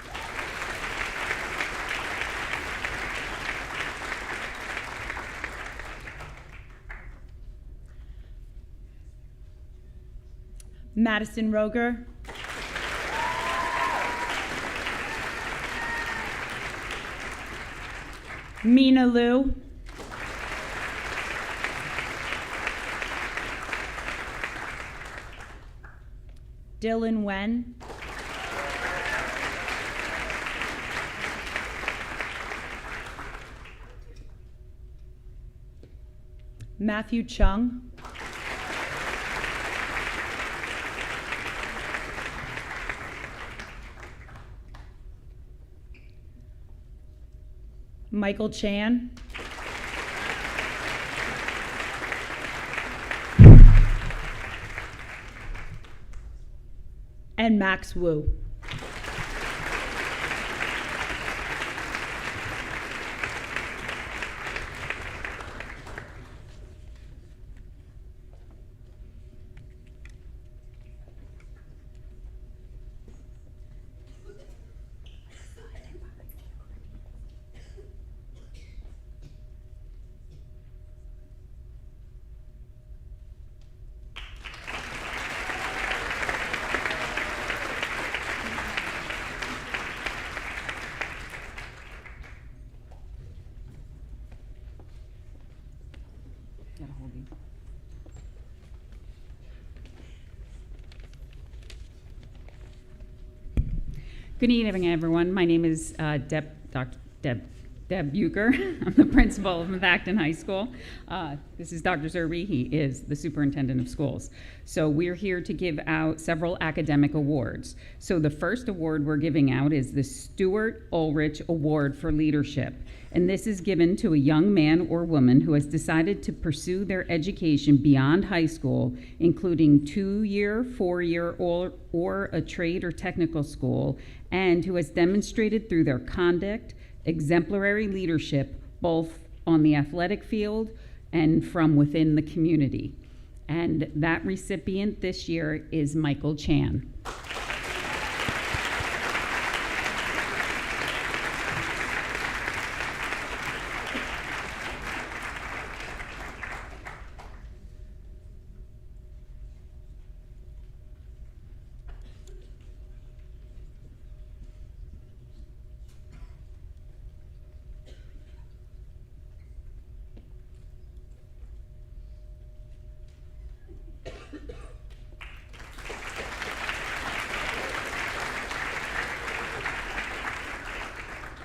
Madison Roger. Mina Liu. Dylan Wen. Matthew Chung. Michael Chan. And Max Wu. Good evening, everyone. My name is Deb Bucher. I'm the principal of Methacton High School. This is Dr. Zerby. He is the superintendent of schools. So we're here to give out several academic awards. So the first award we're giving out is the Stuart Ulrich Award for Leadership. And this is given to a young man or woman who has decided to pursue their education beyond high school, including 2-year, 4-year, or a trade or technical school, and who has demonstrated through their conduct, exemplary leadership, both on the athletic field and from within the community. And that recipient this year is Michael Chan.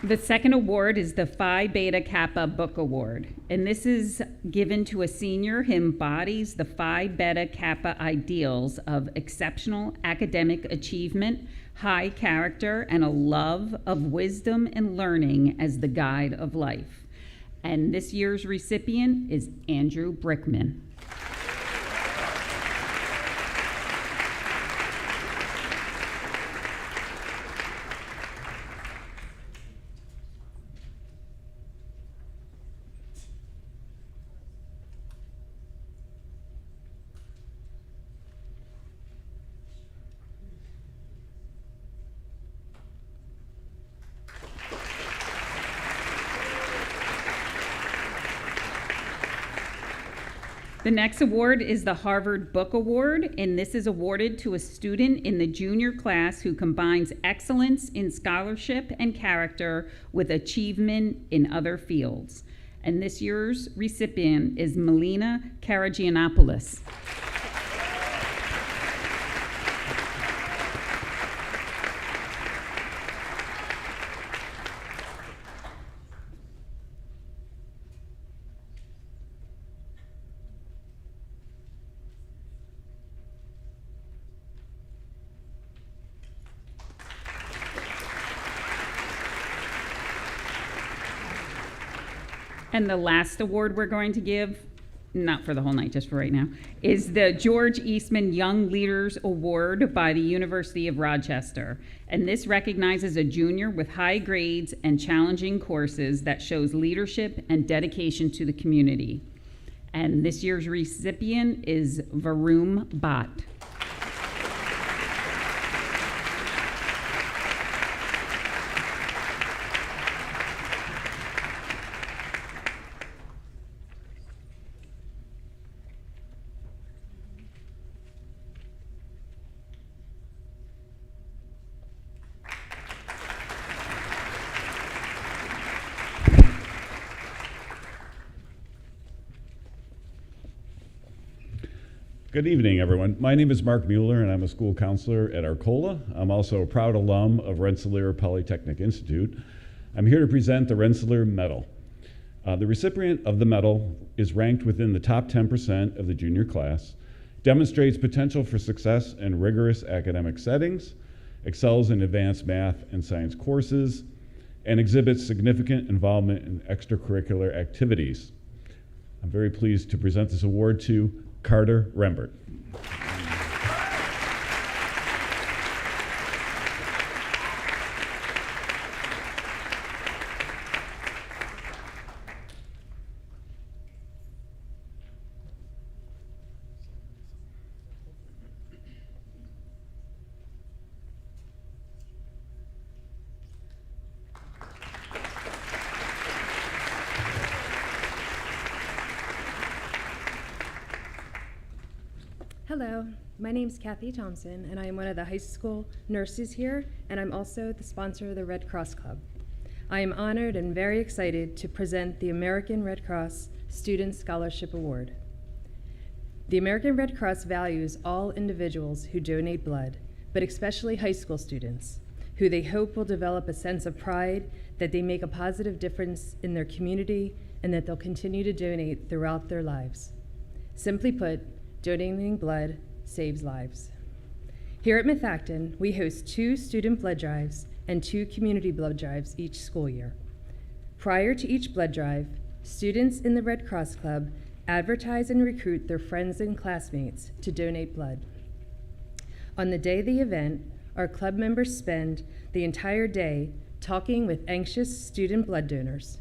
The second award is the Phi Beta Kappa Book Award, and this is given to a senior who embodies the Phi Beta Kappa ideals of exceptional academic achievement, high character, and a love of wisdom and learning as the guide of life. And this year's recipient is Andrew Brickman. The next award is the Harvard Book Award, and this is awarded to a student in the junior class who combines excellence in scholarship and character with achievement in other fields. And this year's recipient is Melina Karagianopoulos. And the last award we're going to give, not for the whole night, just for right now, is the George Eastman Young Leaders Award by the University of Rochester. And this recognizes a junior with high grades and challenging courses that shows leadership and dedication to the community. And this year's recipient is Varun Bhatt. Good evening, everyone. My name is Mark Mueller, and I'm a school counselor at Arcola. I'm also a proud alum of Rensselaer Polytechnic Institute. I'm here to present the Rensselaer Medal. The recipient of the medal is ranked within the top 10% of the junior class, demonstrates potential for success in rigorous academic settings, excels in advanced math and science courses, and exhibits significant involvement in extracurricular activities. I'm very pleased to present this award to Carter Rembert. Hello, my name is Kathy Thompson, and I am one of the high school nurses here, and I'm also the sponsor of the Red Cross Club. I am honored and very excited to present the American Red Cross Student Scholarship Award. The American Red Cross values all individuals who donate blood, but especially high school students, who they hope will develop a sense of pride that they make a positive difference in their community and that they'll continue to donate throughout their lives. Simply put, donating blood saves lives. Here at Methacton, we host 2 student blood drives and 2 community blood drives each school year. Prior to each blood drive, students in the Red Cross Club advertise and recruit their friends and classmates to donate blood. On the day of the event, our club members spend the entire day talking with anxious student blood donors.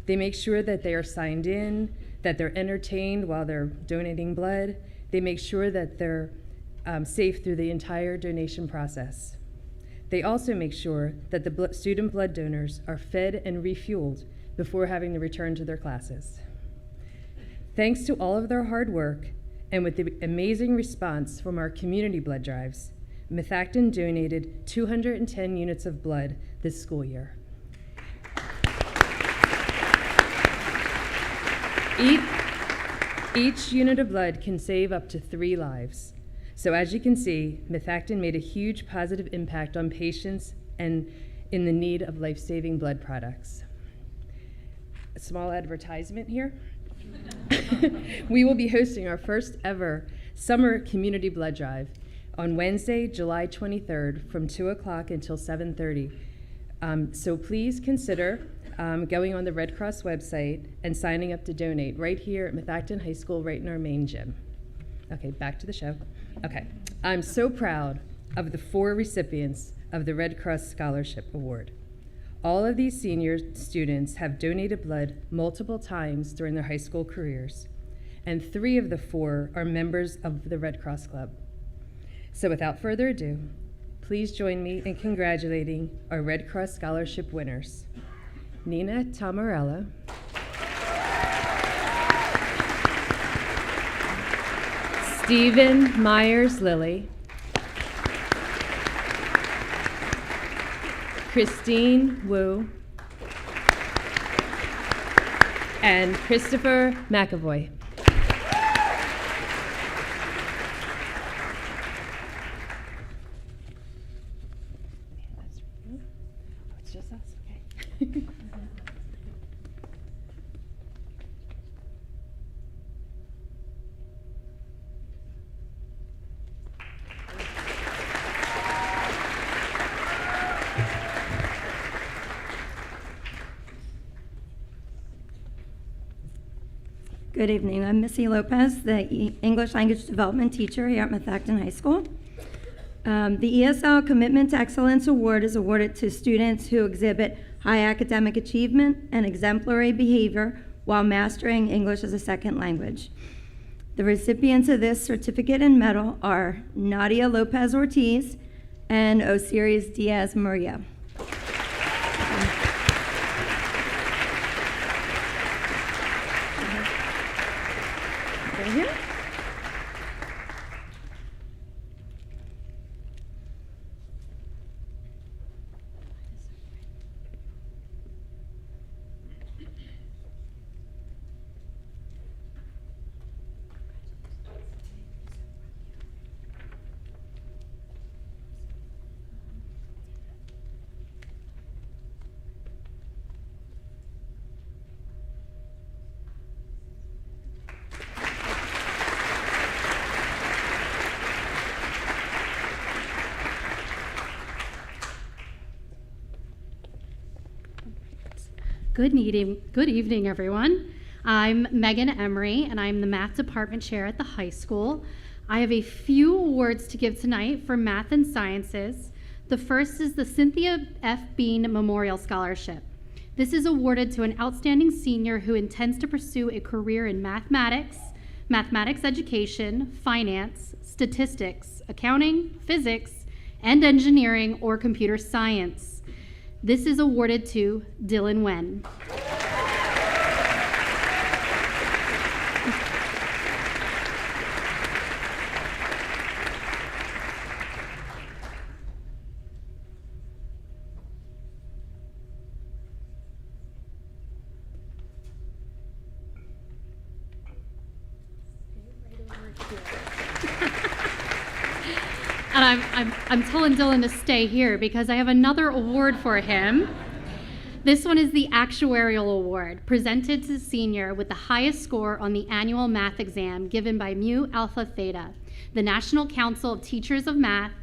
They make sure that they are signed in, that they're entertained while they're donating blood. They make sure that they're safe through the entire donation process. They also make sure that the student blood donors are fed and refueled before having to return to their classes. Thanks to all of their hard work and with the amazing response from our community blood drives, Methacton donated 210 units of blood this school year. Each unit of blood can save up to 3 lives. So as you can see, Methacton made a huge positive impact on patients and in the need of life-saving blood products. A small advertisement here. We will be hosting our first ever summer community blood drive on Wednesday, July 23rd from 2 o'clock until 7:30. So please consider going on the Red Cross website and signing up to donate right here at Methacton High School, right in our main gym. Okay, back to the show. Okay, I'm so proud of the 4 recipients of the Red Cross Scholarship Award. All of these senior students have donated blood multiple times during their high school careers, and 3 of the 4 are members of the Red Cross Club. So without further ado, please join me in congratulating our Red Cross Scholarship winners. Nina Tamarella, Stephen Myers-Lilly, Christine Wu, and Christopher McAvoy. It's just us, okay. Good evening. I'm Missy Lopez, the English Language Development Teacher here at Methacton High School. The ESL Commitment to Excellence Award is awarded to students who exhibit high academic achievement and exemplary behavior while mastering English as a second language. The recipients of this certificate and medal are Nadia Lopez Ortiz and Osiris Diaz Maria. Here. Good evening, everyone. I'm Megan Emery, and I'm the Math Department Chair at the high school. I have a few awards to give tonight for math and sciences. The first is the Cynthia F. Bean Memorial Scholarship. This is awarded to an outstanding senior who intends to pursue a career in mathematics education, finance, statistics, accounting, physics, and engineering or computer science. This is awarded to Dylan Wen. And I'm telling Dylan to stay here because I have another award for him. This one is the Actuarial Award, presented to the senior with the highest score on the annual math exam given by Mu Alpha Theta, the National Council of Teachers of Math,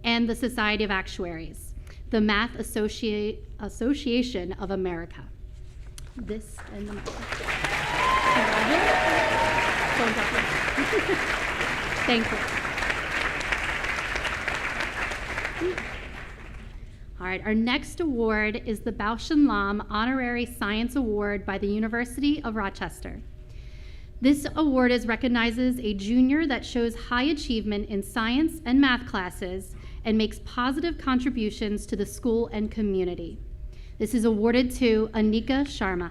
and the Society of Actuaries, the Math Association of America. This and the Thank you. All right, our next award is the Bausch & Lomb Honorary Science Award by the University of Rochester. This award recognizes a junior that shows high achievement in science and math classes and makes positive contributions to the school and community. This is awarded to Anika Sharma.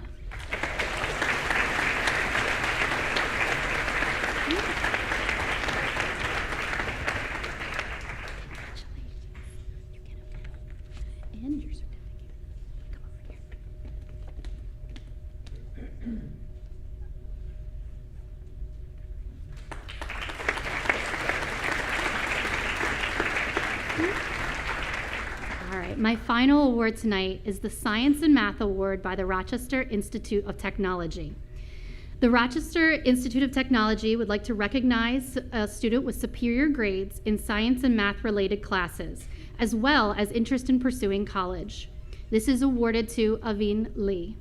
And your certificate. Come over here. All right, my final award tonight is the Science and Math Award by the Rochester Institute of Technology. The Rochester Institute of Technology would like to recognize a student with superior grades in science and math related classes, as well as interest in pursuing college. This is awarded to Aveen Lee.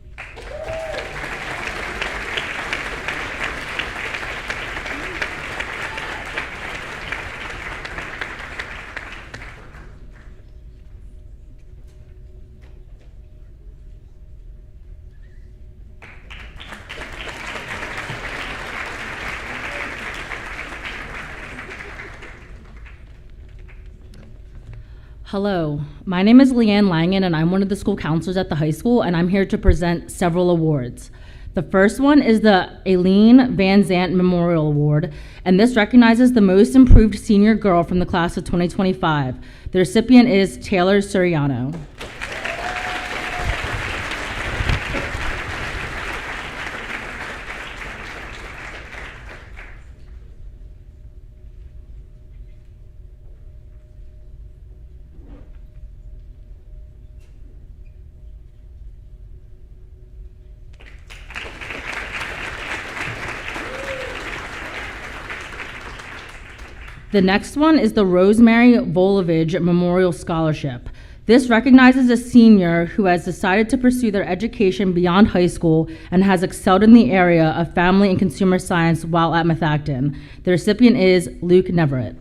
Hello, my name is Leanne Langen and I'm one of the school counselors at the high school, and I'm here to present several awards. The first one is the Aileen Van Zant Memorial Award, and this recognizes the most improved senior girl from the class of 2025. The recipient is Taylor Suriano. The next one is the Rosemary Volovich Memorial Scholarship. This recognizes a senior who has decided to pursue their education beyond high school and has excelled in the area of family and consumer science while at Methacton. The recipient is Luke Neverett.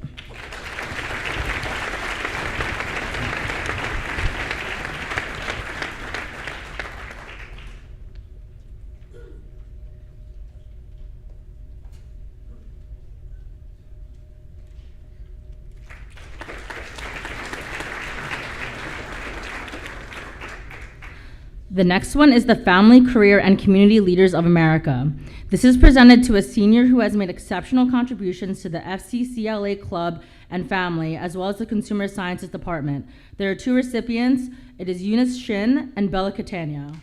The next one is the Family, Career, and Community Leaders of America. This is presented to a senior who has made exceptional contributions to the FCCLA Club and family, as well as the Consumer Sciences Department. There are two recipients. It is Eunice Shin and Bella Catania.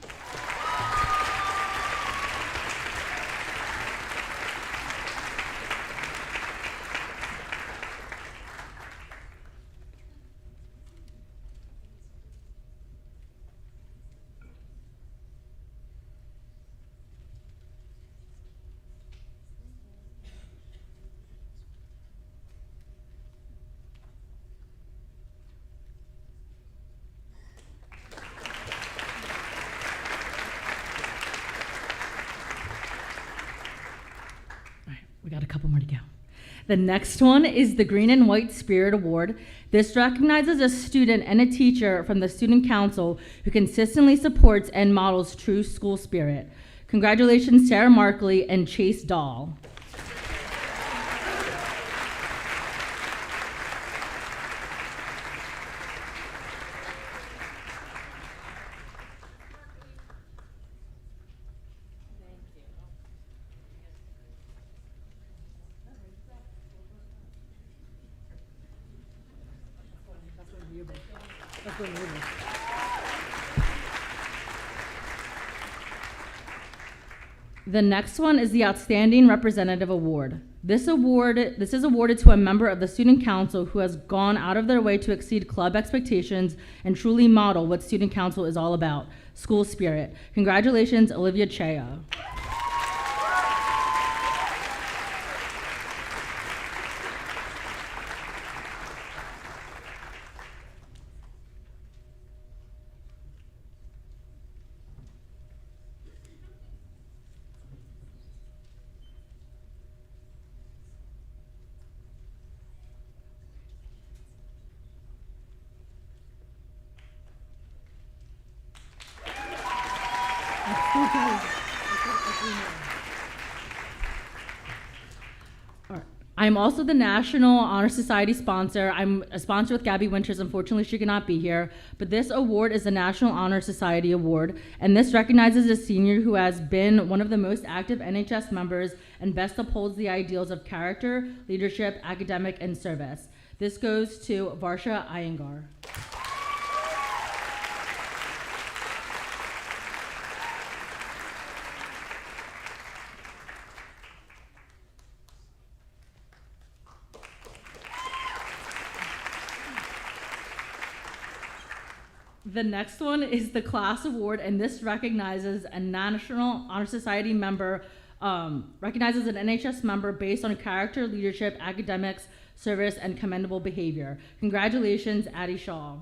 We got a couple more to go. The next one is the Green and White Spirit Award. This recognizes a student and a teacher from the Student Council who consistently supports and models true school spirit. Congratulations, Sarah Markley and Chase Dahl. The next one is the Outstanding Representative Award. This is awarded to a member of the Student Council who has gone out of their way to exceed club expectations and truly model what Student Council is all about, school spirit. Congratulations, Olivia Chea. I'm also the National Honor Society sponsor. I'm a sponsor with Gabby Winters. Unfortunately, she cannot be here. But this award is the National Honor Society Award, and this recognizes a senior who has been one of the most active NHS members and best upholds the ideals of character, leadership, academic, and service. This goes to Varsha Iyengar. The next one is the Class Award, and this recognizes a National Honor Society member, recognizes an NHS member based on character, leadership, academics, service, and commendable behavior. Congratulations, Addie Shaw.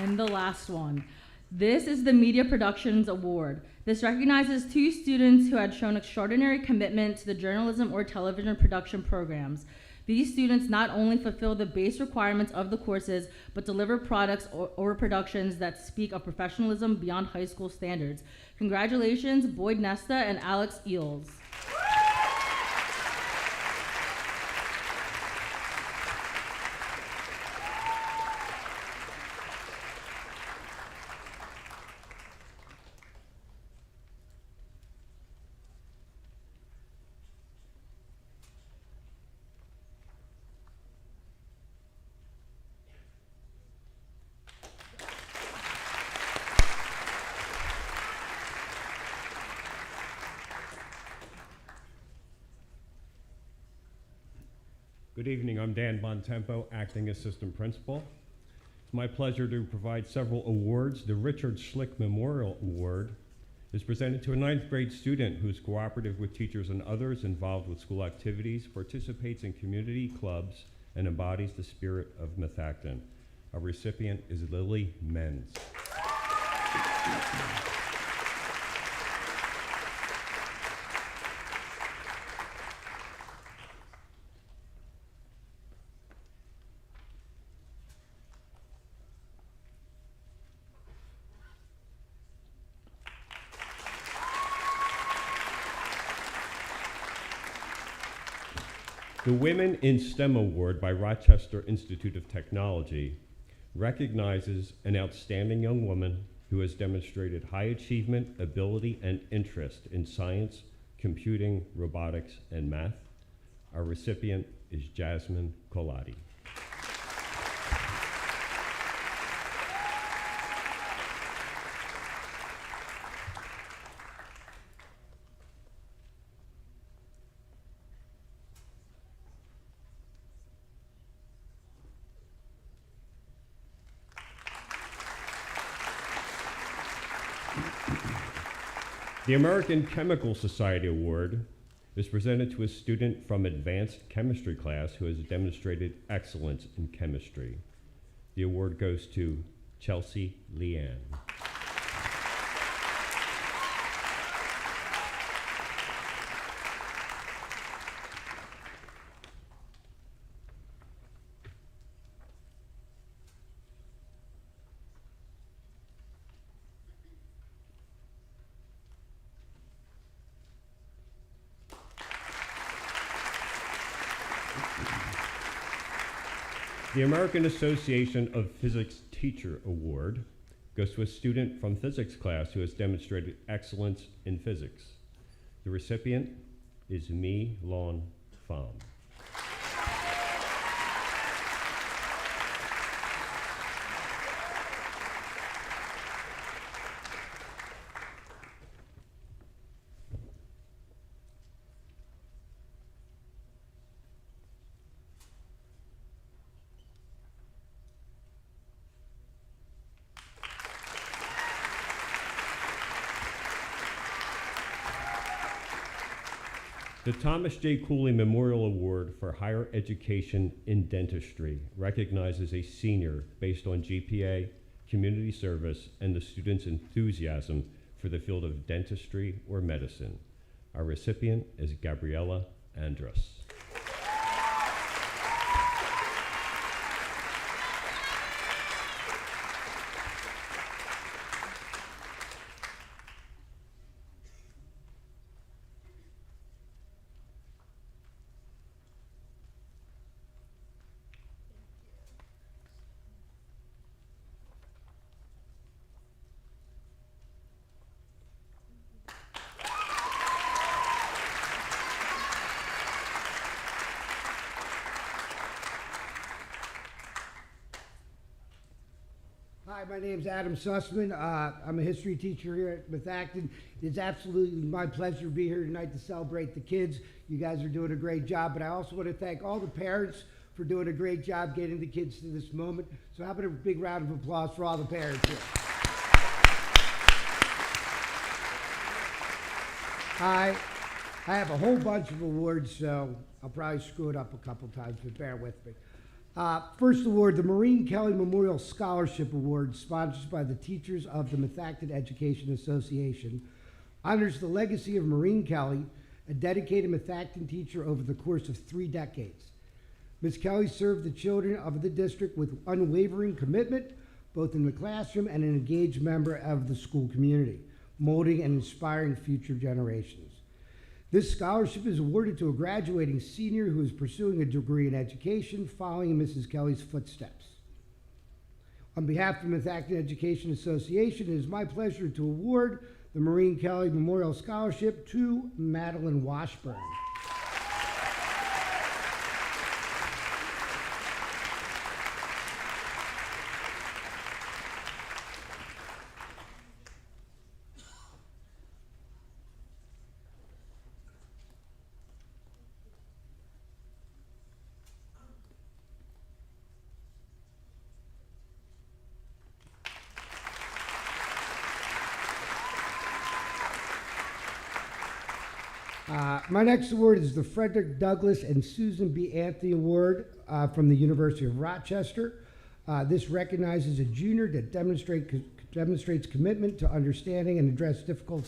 And the last one. This is the Media Productions Award. This recognizes 2 students who had shown extraordinary commitment to the journalism or television production programs. These students not only fulfill the base requirements of the courses, but deliver products or productions that speak of professionalism beyond high school standards. Congratulations, Boyd Nesta and Alex Eels. Good evening, I'm Dan Bontempo, Acting Assistant Principal. It's my pleasure to provide several awards. The Richard Schlick Memorial Award is presented to a 9th grade student who is cooperative with teachers and others involved with school activities, participates in community clubs, and embodies the spirit of Methacton. Our recipient is Lily Menz. The Women in STEM Award by Rochester Institute of Technology recognizes an outstanding young woman who has demonstrated high achievement, ability, and interest in science, computing, robotics, and math. Our recipient is Jasmine Colati. The American Chemical Society Award is presented to a student from advanced chemistry class who has demonstrated excellence in chemistry. The award goes to Chelsea Leanne. The American Association of Physics Teacher Award goes to a student from physics class who has demonstrated excellence in physics. The recipient is Mi Lon Pham. The Thomas J. Cooley Memorial Award for Higher Education in Dentistry recognizes a senior based on GPA, community service, and the student's enthusiasm for the field of dentistry or medicine. Our recipient is Gabriella Andrus. Hi, my name's Adam Sussman. I'm a history teacher here at Methacton. It's absolutely my pleasure to be here tonight to celebrate the kids. You guys are doing a great job, but I also want to thank all the parents for doing a great job getting the kids to this moment. So how about a big round of applause for all the parents here? I have a whole bunch of awards, so I'll probably screw it up a couple times, but bear with me. First award, the Maureen Kelly Memorial Scholarship Award, sponsored by the Teachers of the Methacton Education Association, honors the legacy of Maureen Kelly, a dedicated Methacton teacher over the course of 3 decades. Ms. Kelly served the children of the district with unwavering commitment, both in the classroom and an engaged member of the school community, molding and inspiring future generations. This scholarship is awarded to a graduating senior who is pursuing a degree in education following in Mrs. Kelly's footsteps. On behalf of the Methacton Education Association, it is my pleasure to award the Maureen Kelly Memorial Scholarship to Madeline Washburn. My next award is the Frederick Douglass and Susan B. Anthony Award from the University of Rochester. This recognizes a junior that demonstrates commitment to understanding and address difficult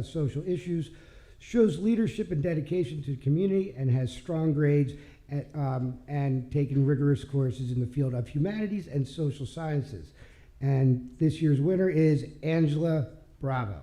social issues, shows leadership and dedication to the community, and has strong grades and taken rigorous courses in the field of humanities and social sciences. And this year's winner is Angela Bravo.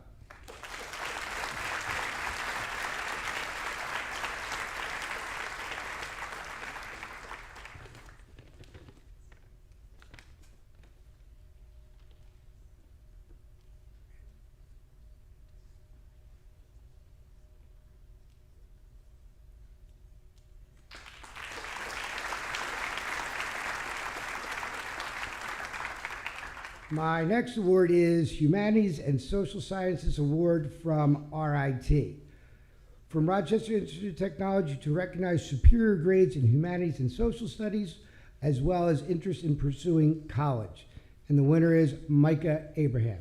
My next award is Humanities and Social Sciences Award from RIT. From Rochester Institute of Technology to recognize superior grades in humanities and social studies, as well as interest in pursuing college. And the winner is Micah Abraham.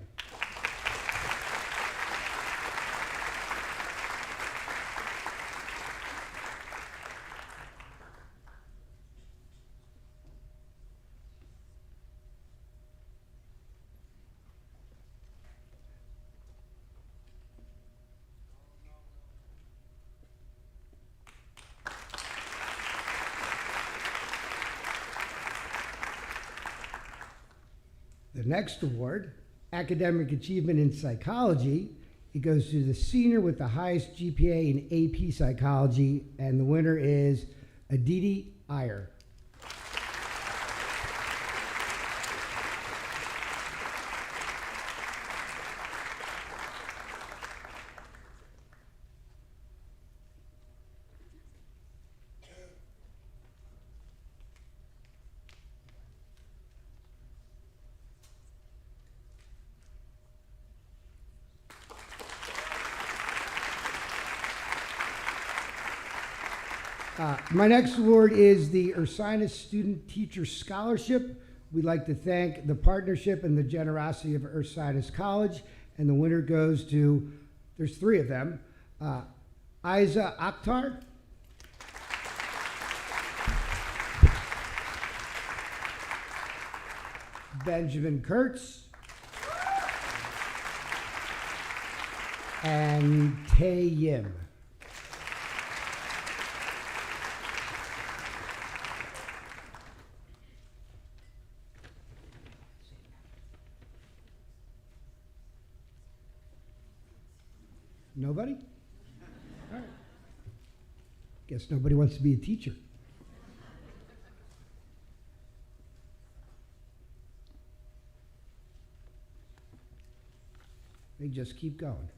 The next award, Academic Achievement in Psychology, it goes to the senior with the highest GPA in AP Psychology, and the winner is Aditi Iyer. My next award is the Ursinus Student Teacher Scholarship. We'd like to thank the partnership and the generosity of Ursinus College, and the winner goes to, there's 3 of them, Isa Akhtar, Benjamin Kurtz, and Tae Yim. Nobody? All right. Guess nobody wants to be a teacher. They just keep going.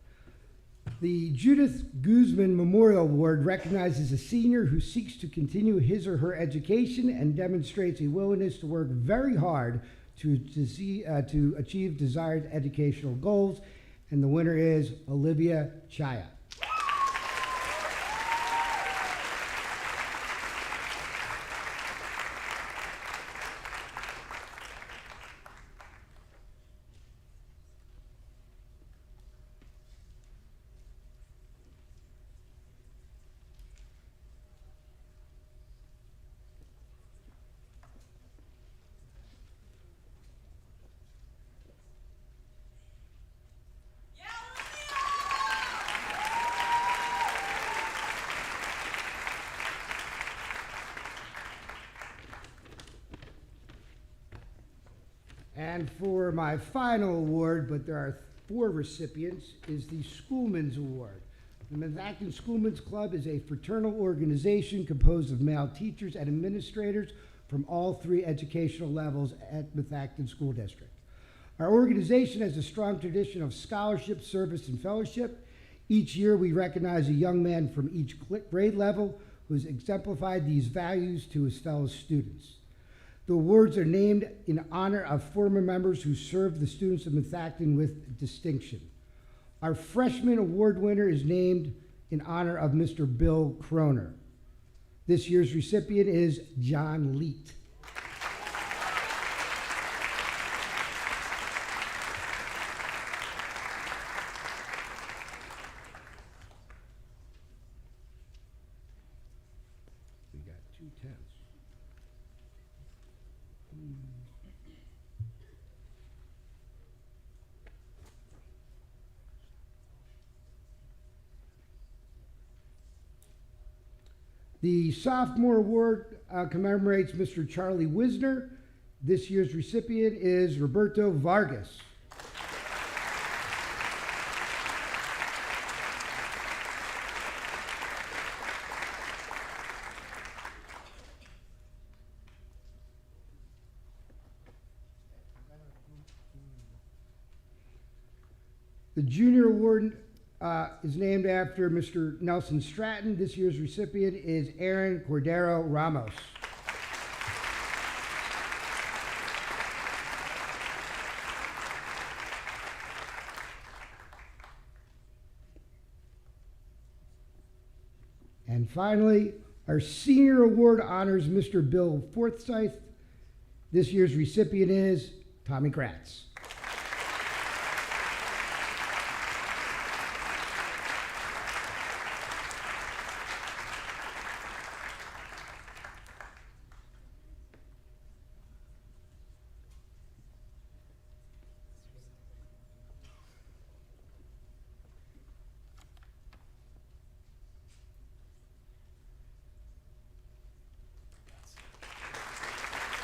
The Judith Guzman Memorial Award recognizes a senior who seeks to continue his or her education and demonstrates a willingness to work very hard to achieve desired educational goals. And the winner is Olivia Chaya. And for my final award, but there are 4 recipients, is the Schoolman's Award. The Methacton Schoolman's Club is a fraternal organization composed of male teachers and administrators from all 3 educational levels at Methacton School District. Our organization has a strong tradition of scholarship, service, and fellowship. Each year we recognize a young man from each grade level who has exemplified these values to his fellow students. The awards are named in honor of former members who served the students of Methacton with distinction. Our freshman award winner is named in honor of Mr. Bill Croner. This year's recipient is John Leet. We got 2 10s. The sophomore award commemorates Mr. Charlie Wisner. This year's recipient is Roberto Vargas. The junior award is named after Mr. Nelson Stratton. This year's recipient is Aaron Cordero Ramos. And finally, our senior award honors Mr. Bill Forsyth. This year's recipient is Tommy Kratz.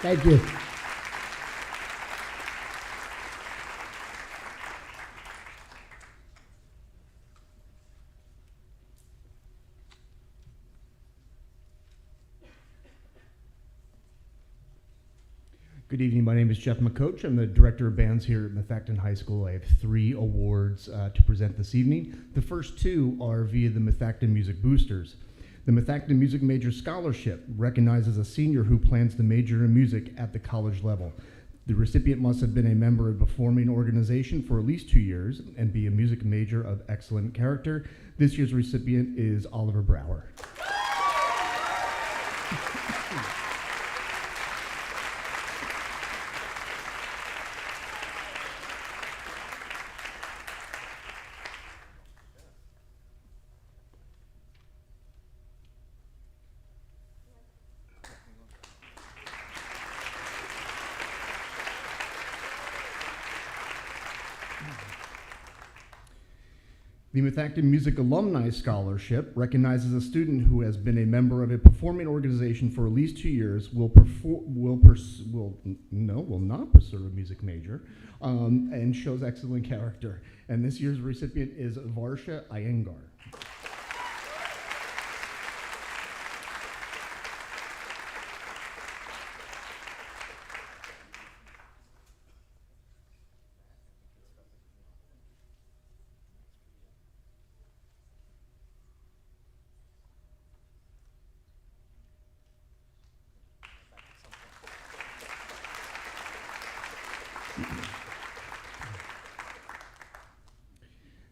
Thank you. Good evening. My name is Jeff McCoach. I'm the director of bands here at Methacton High School. I have 3 awards to present this evening. The first 2 are via the Methacton Music Boosters. The Methacton Music Major Scholarship recognizes a senior who plans to major in music at the college level. The recipient must have been a member of a performing organization for at least 2 years and be a music major of excellent character. This year's recipient is Oliver Brower. The Methacton Music Alumni Scholarship recognizes a student who has been a member of a performing organization for at least 2 years, will not pursue a music major, and shows excellent character. And this year's recipient is Varsha Iyengar.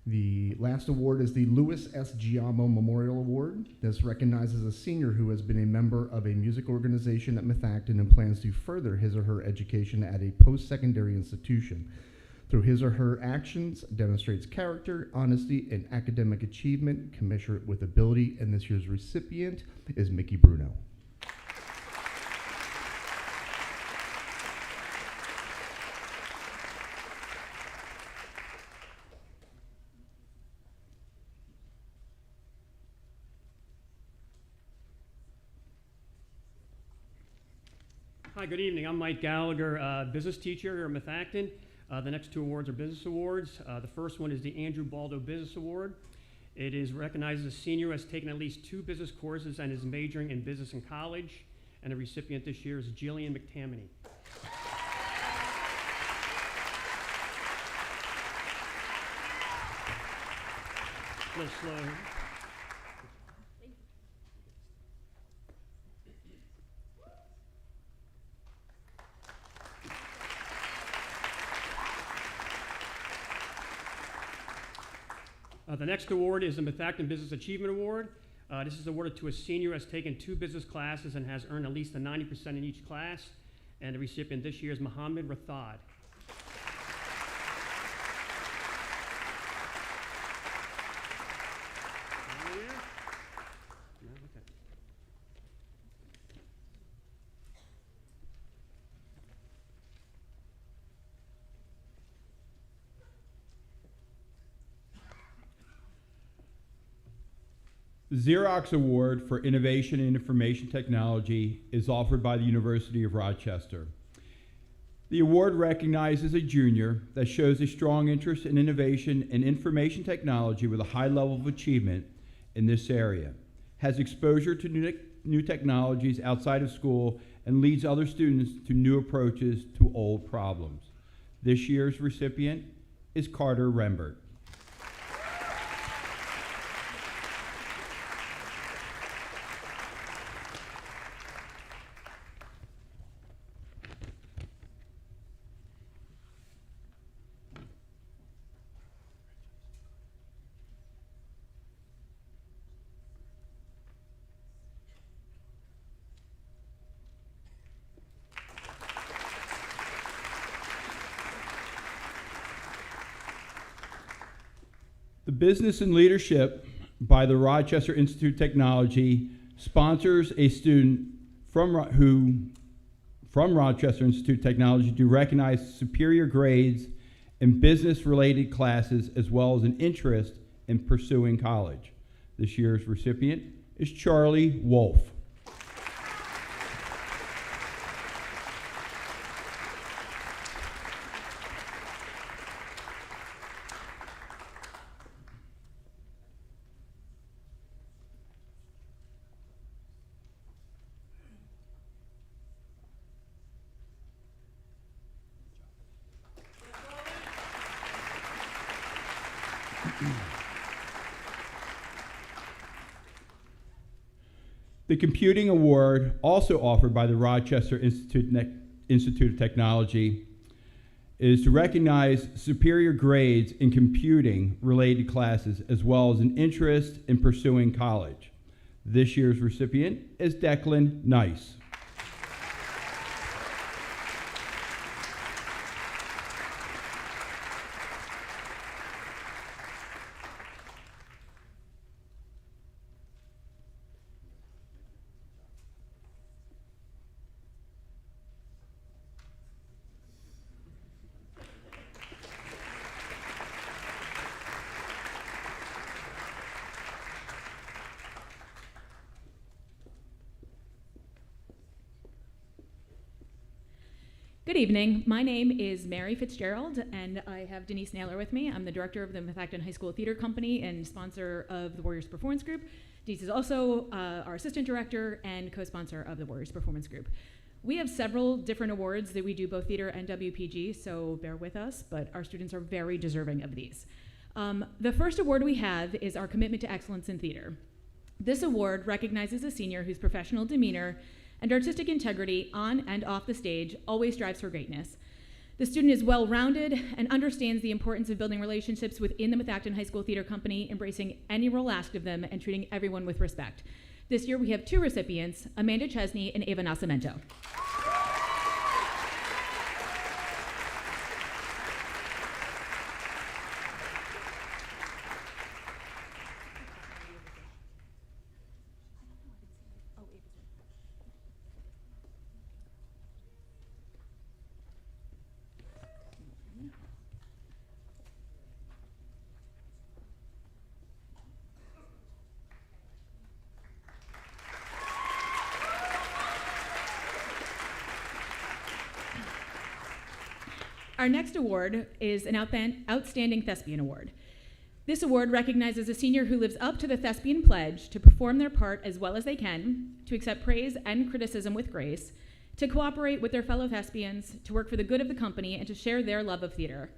The last award is the Louis S. Giamo Memorial Award. This recognizes a senior who has been a member of a music organization at Methacton and plans to further his or her education at a post-secondary institution. Through his or her actions, demonstrates character, honesty, and academic achievement, commensurate with ability, and this year's recipient is Mickey Bruno. Hi, good evening. I'm Mike Gallagher, business teacher here at Methacton. The next two awards are business awards. The first one is the Andrew Baldo Business Award. It is recognized as a senior who has taken at least 2 business courses and is majoring in business in college. And the recipient this year is Jillian McTammany. A little slow. The next award is the Methacton Business Achievement Award. This is awarded to a senior who has taken 2 business classes and has earned at least a 90% in each class. And the recipient this year is Mohammed Rathad. The Xerox Award for Innovation in Information Technology is offered by the University of Rochester. The award recognizes a junior that shows a strong interest in innovation and information technology with a high level of achievement in this area, has exposure to new technologies outside of school, and leads other students to new approaches to old problems. This year's recipient is Carter Rembert. The Business and Leadership by the Rochester Institute of Technology sponsors a student from Rochester Institute of Technology to recognize superior grades in business-related classes as well as an interest in pursuing college. This year's recipient is Charlie Wolf. The Computing Award, also offered by the Rochester Institute of Technology, is to recognize superior grades in computing-related classes as well as an interest in pursuing college. This year's recipient is Declan Nice. Good evening. My name is Mary Fitzgerald, and I have Denise Naylor with me. I'm the director of the Methacton High School Theater Company and sponsor of the Warriors Performance Group. Denise is also our assistant director and co-sponsor of the Warriors Performance Group. We have several different awards that we do, both theater and WPG, so bear with us, but our students are very deserving of these. The first award we have is our Commitment to Excellence in Theater. This award recognizes a senior whose professional demeanor and artistic integrity on and off the stage always strives for greatness. The student is well-rounded and understands the importance of building relationships within the Methacton High School Theater Company, embracing any role asked of them and treating everyone with respect. This year we have two recipients, Amanda Chesney and Ava Nascimento. Our next award is an Outstanding Thespian Award. This award recognizes a senior who lives up to the thespian pledge to perform their part as well as they can, to accept praise and criticism with grace, to cooperate with their fellow thespians, to work for the good of the company, and to share their love of theater.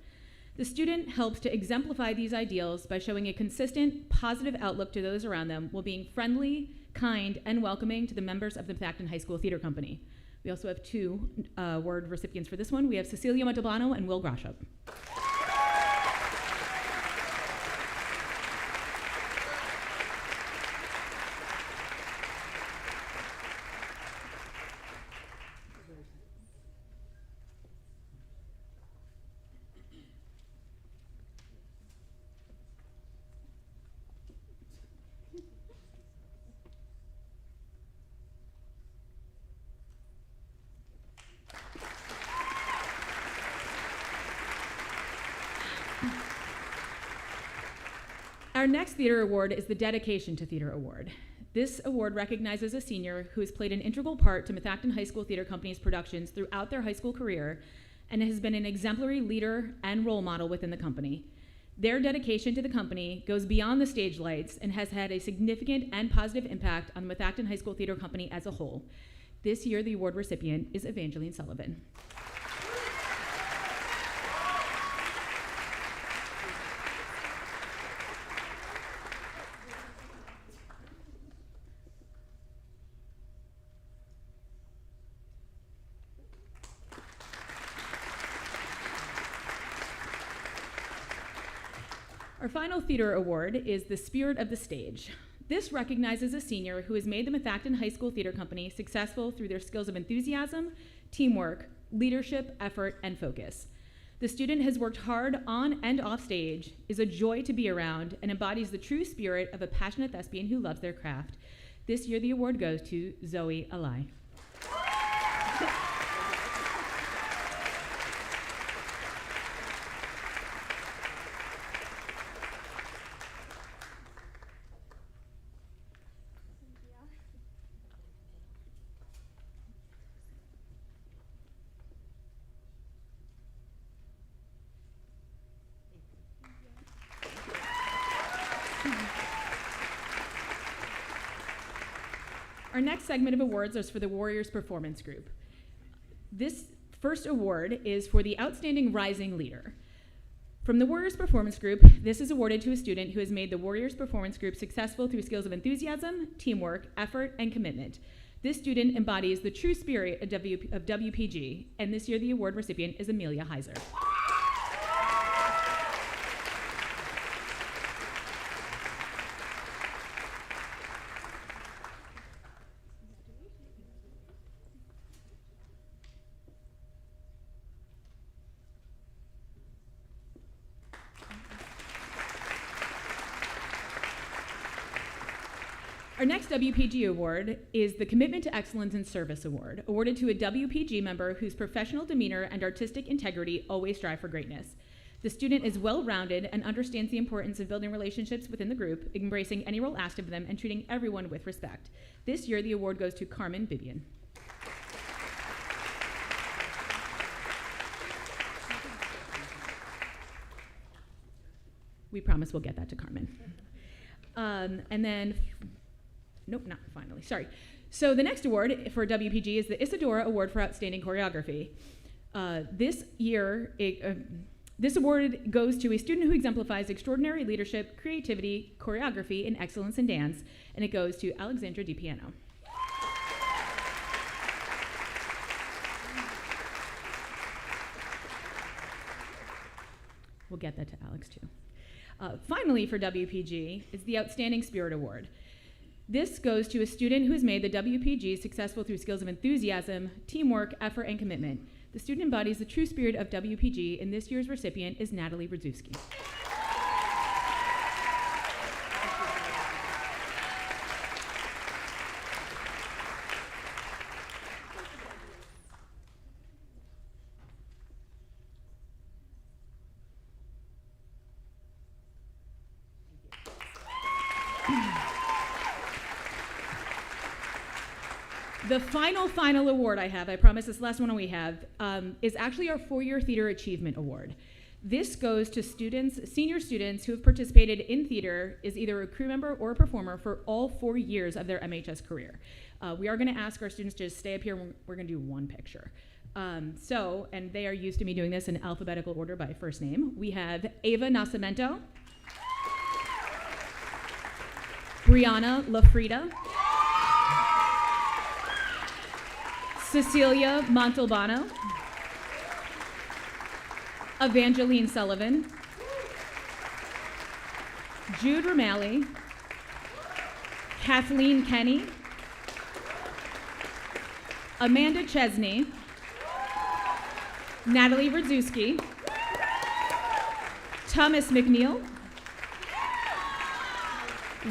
The student helps to exemplify these ideals by showing a consistent, positive outlook to those around them while being friendly, kind, and welcoming to the members of the Methacton High School Theater Company. We also have two award recipients for this one. We have Cecilia Montalbano and Will Grashop. Our next theater award is the Dedication to Theater Award. This award recognizes a senior who has played an integral part to Methacton High School Theater Company's productions throughout their high school career and has been an exemplary leader and role model within the company. Their dedication to the company goes beyond the stage lights and has had a significant and positive impact on the Methacton High School Theater Company as a whole. This year, the award recipient is Evangeline Sullivan. Our final theater award is the Spirit of the Stage. This recognizes a senior who has made the Methacton High School Theater Company successful through their skills of enthusiasm, teamwork, leadership, effort, and focus. The student has worked hard on and off stage, is a joy to be around, and embodies the true spirit of a passionate thespian who loves their craft. This year, the award goes to Zoe Alai. Our next segment of awards is for the Warriors Performance Group. This first award is for the Outstanding Rising Leader. From the Warriors Performance Group, this is awarded to a student who has made the Warriors Performance Group successful through skills of enthusiasm, teamwork, effort, and commitment. This student embodies the true spirit of WPG, and this year the award recipient is Amelia Heiser. Our next WPG award is the Commitment to Excellence in Service Award, awarded to a WPG member whose professional demeanor and artistic integrity always strive for greatness. The student is well-rounded and understands the importance of building relationships within the group, embracing any role asked of them, and treating everyone with respect. This year, the award goes to Carmen Bibian. We promise we'll get that to Carmen. And then, nope, not finally, sorry. So the next award for WPG is the Isadora Award for Outstanding Choreography. This year, this award goes to a student who exemplifies extraordinary leadership, creativity, choreography, and excellence in dance, and it goes to Alexandra DiPiano. We'll get that to Alex too. Finally, for WPG, is the Outstanding Spirit Award. This goes to a student who has made the WPG successful through skills of enthusiasm, teamwork, effort, and commitment. The student embodies the true spirit of WPG, and this year's recipient is Natalie Radzewski. The final award I have, I promise this last one we have, is actually our 4-year Theater Achievement Award. This goes to senior students who have participated in theater, is either a crew member or a performer for all 4 years of their MHS career. We are gonna ask our students to just stay up here, and we're gonna do one picture. And they are used to me doing this in alphabetical order by first name. We have Ava Nascimento, Brianna Lafrida, Cecilia Montalbano, Evangeline Sullivan, Jude Romali, Kathleen Kenny, Amanda Chesney, Natalie Radzewski, Thomas McNeil,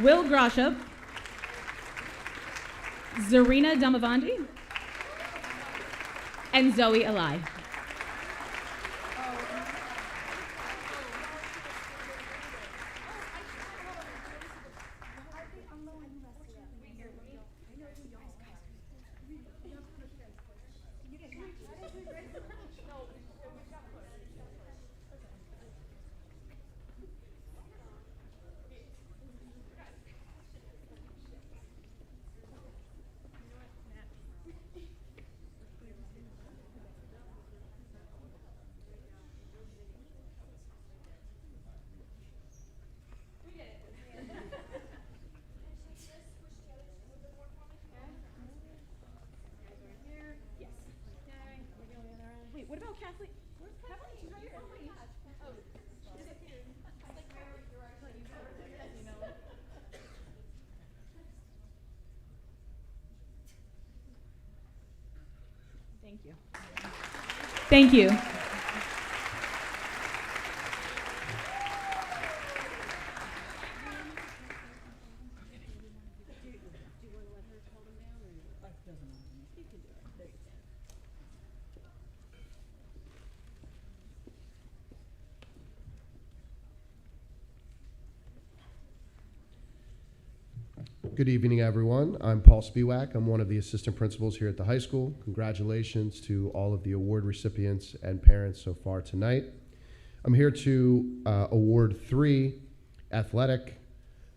Will Groshup, Zarina Damavandi, and Zoe Eli. Wait, what about Kathleen? Where's Kathleen? Oh, thank you. Thank you. Good evening, everyone. I'm Paul Spiewak. I'm one of the assistant principals here at the high school. Congratulations to all of the award recipients and parents so far tonight. I'm here to award 3 athletic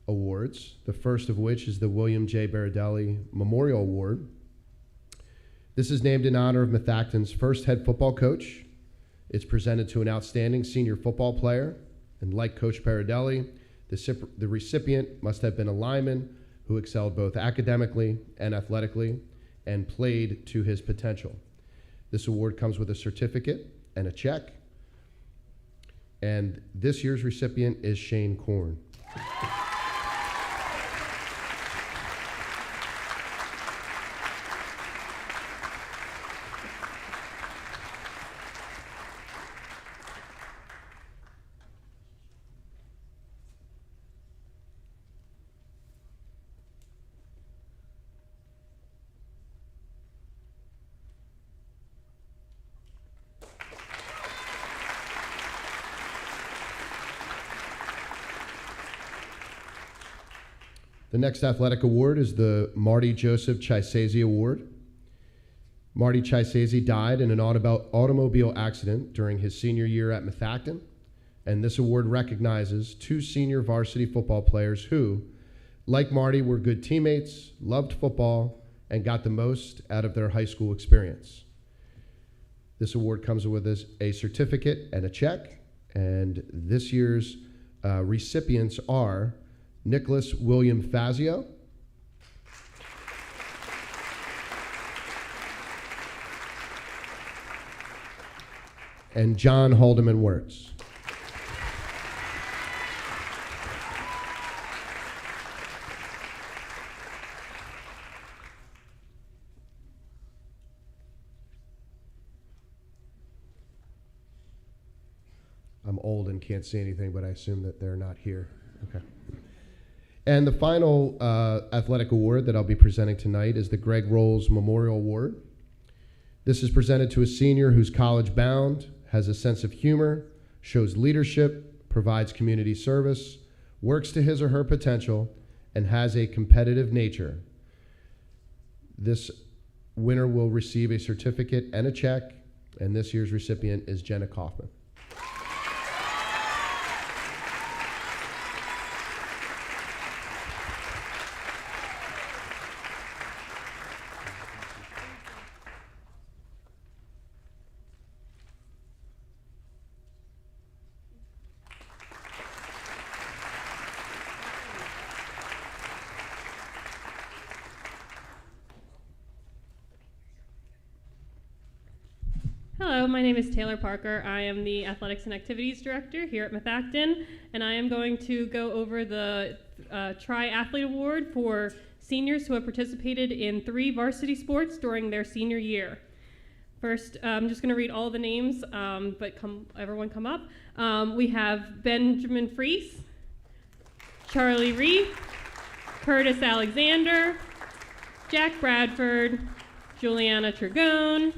awards, the first of which is the William J. Baradelli Memorial Award. This is named in honor of Methacton's first head football coach. It's presented to an outstanding senior football player, and like Coach Baradelli, the recipient must have been a lineman who excelled both academically and athletically and played to his potential. This award comes with a certificate and a check. And this year's recipient is Shane Korn. The next athletic award is the Marty Joseph Chisese Award. Marty Chisese died in an automobile accident during his senior year at Methacton. And this award recognizes 2 senior varsity football players who, like Marty, were good teammates, loved football, and got the most out of their high school experience. This award comes with a certificate and a check, and this year's recipients are Nicholas William Fazio, and John Haldeman Wirtz. I'm old and can't see anything, but I assume that they're not here. Okay. And the final athletic award that I'll be presenting tonight is the Greg Rolls Memorial Award. This is presented to a senior who's college-bound, has a sense of humor, shows leadership, provides community service, works to his or her potential, and has a competitive nature. This winner will receive a certificate and a check, and this year's recipient is Jenna Kaufman. Hello, my name is Taylor Parker. I am the Athletics and Activities Director here at Methacton, and I am going to go over the Tri-Athlete Award for seniors who have participated in 3 varsity sports during their senior year. First, I'm just going to read all the names, but everyone come up. We have Benjamin Freese, Charlie Reef, Curtis Alexander, Jack Bradford, Juliana Trigone,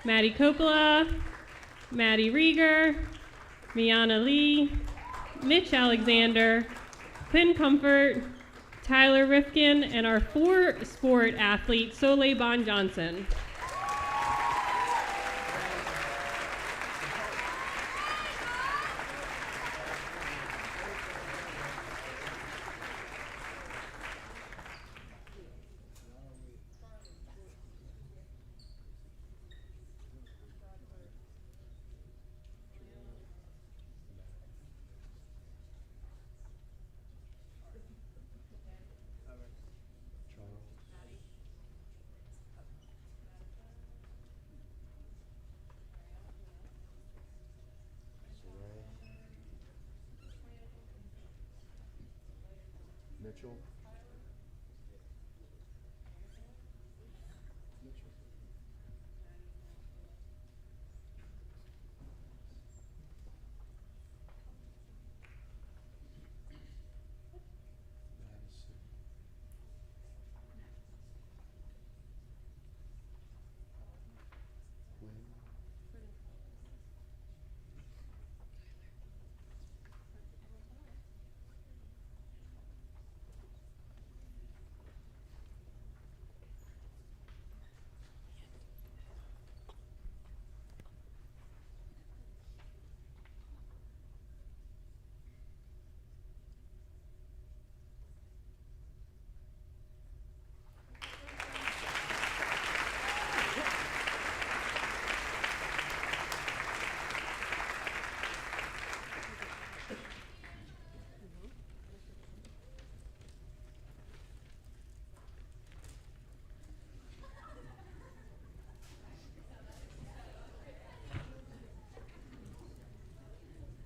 Maddie Coppola, Maddie Rieger, Miana Lee, Mitch Alexander, Quinn Comfort, Tyler Rifkin, and our 4-sport athlete, Soleil Bon Johnson. Mitchell.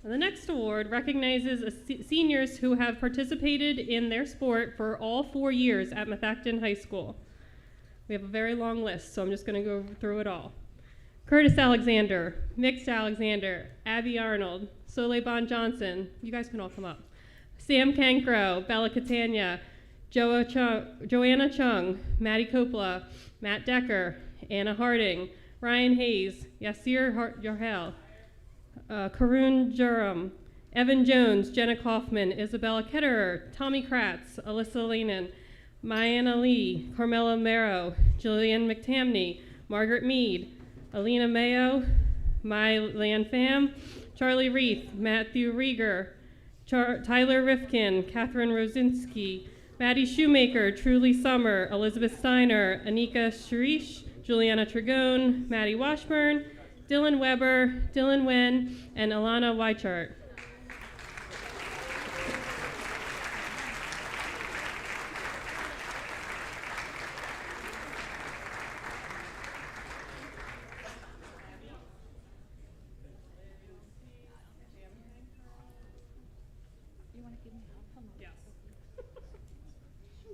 And the next award recognizes seniors who have participated in their sport for all 4 years at Methacton High School. We have a very long list, so I'm just going to go through it all. Curtis Alexander, Mix Alexander, Abby Arnold, Soleil Bon Johnson, you guys can all come up. Sam Cancro, Bella Catania, Joanna Chung, Maddie Coppola, Matt Decker, Anna Harding, Ryan Hayes, Yasir Yohel, Karun Durham, Evan Jones, Jenna Kaufman, Isabella Ketterer, Tommy Kratz, Alyssa Lehnan, Mayanna Lee, Carmela Mero, Jillian McTamney, Margaret Mead, Alina Mayo, Mai Lan Pham, Charlie Reith, Matthew Rieger, Tyler Rifkin, Catherine Rosinski, Maddie Shoemaker, Truly Summer, Elizabeth Steiner, Anika Sharish, Juliana Trigone, Maddie Washburn, Dylan Weber, Dylan Wen, and Alana Weichart.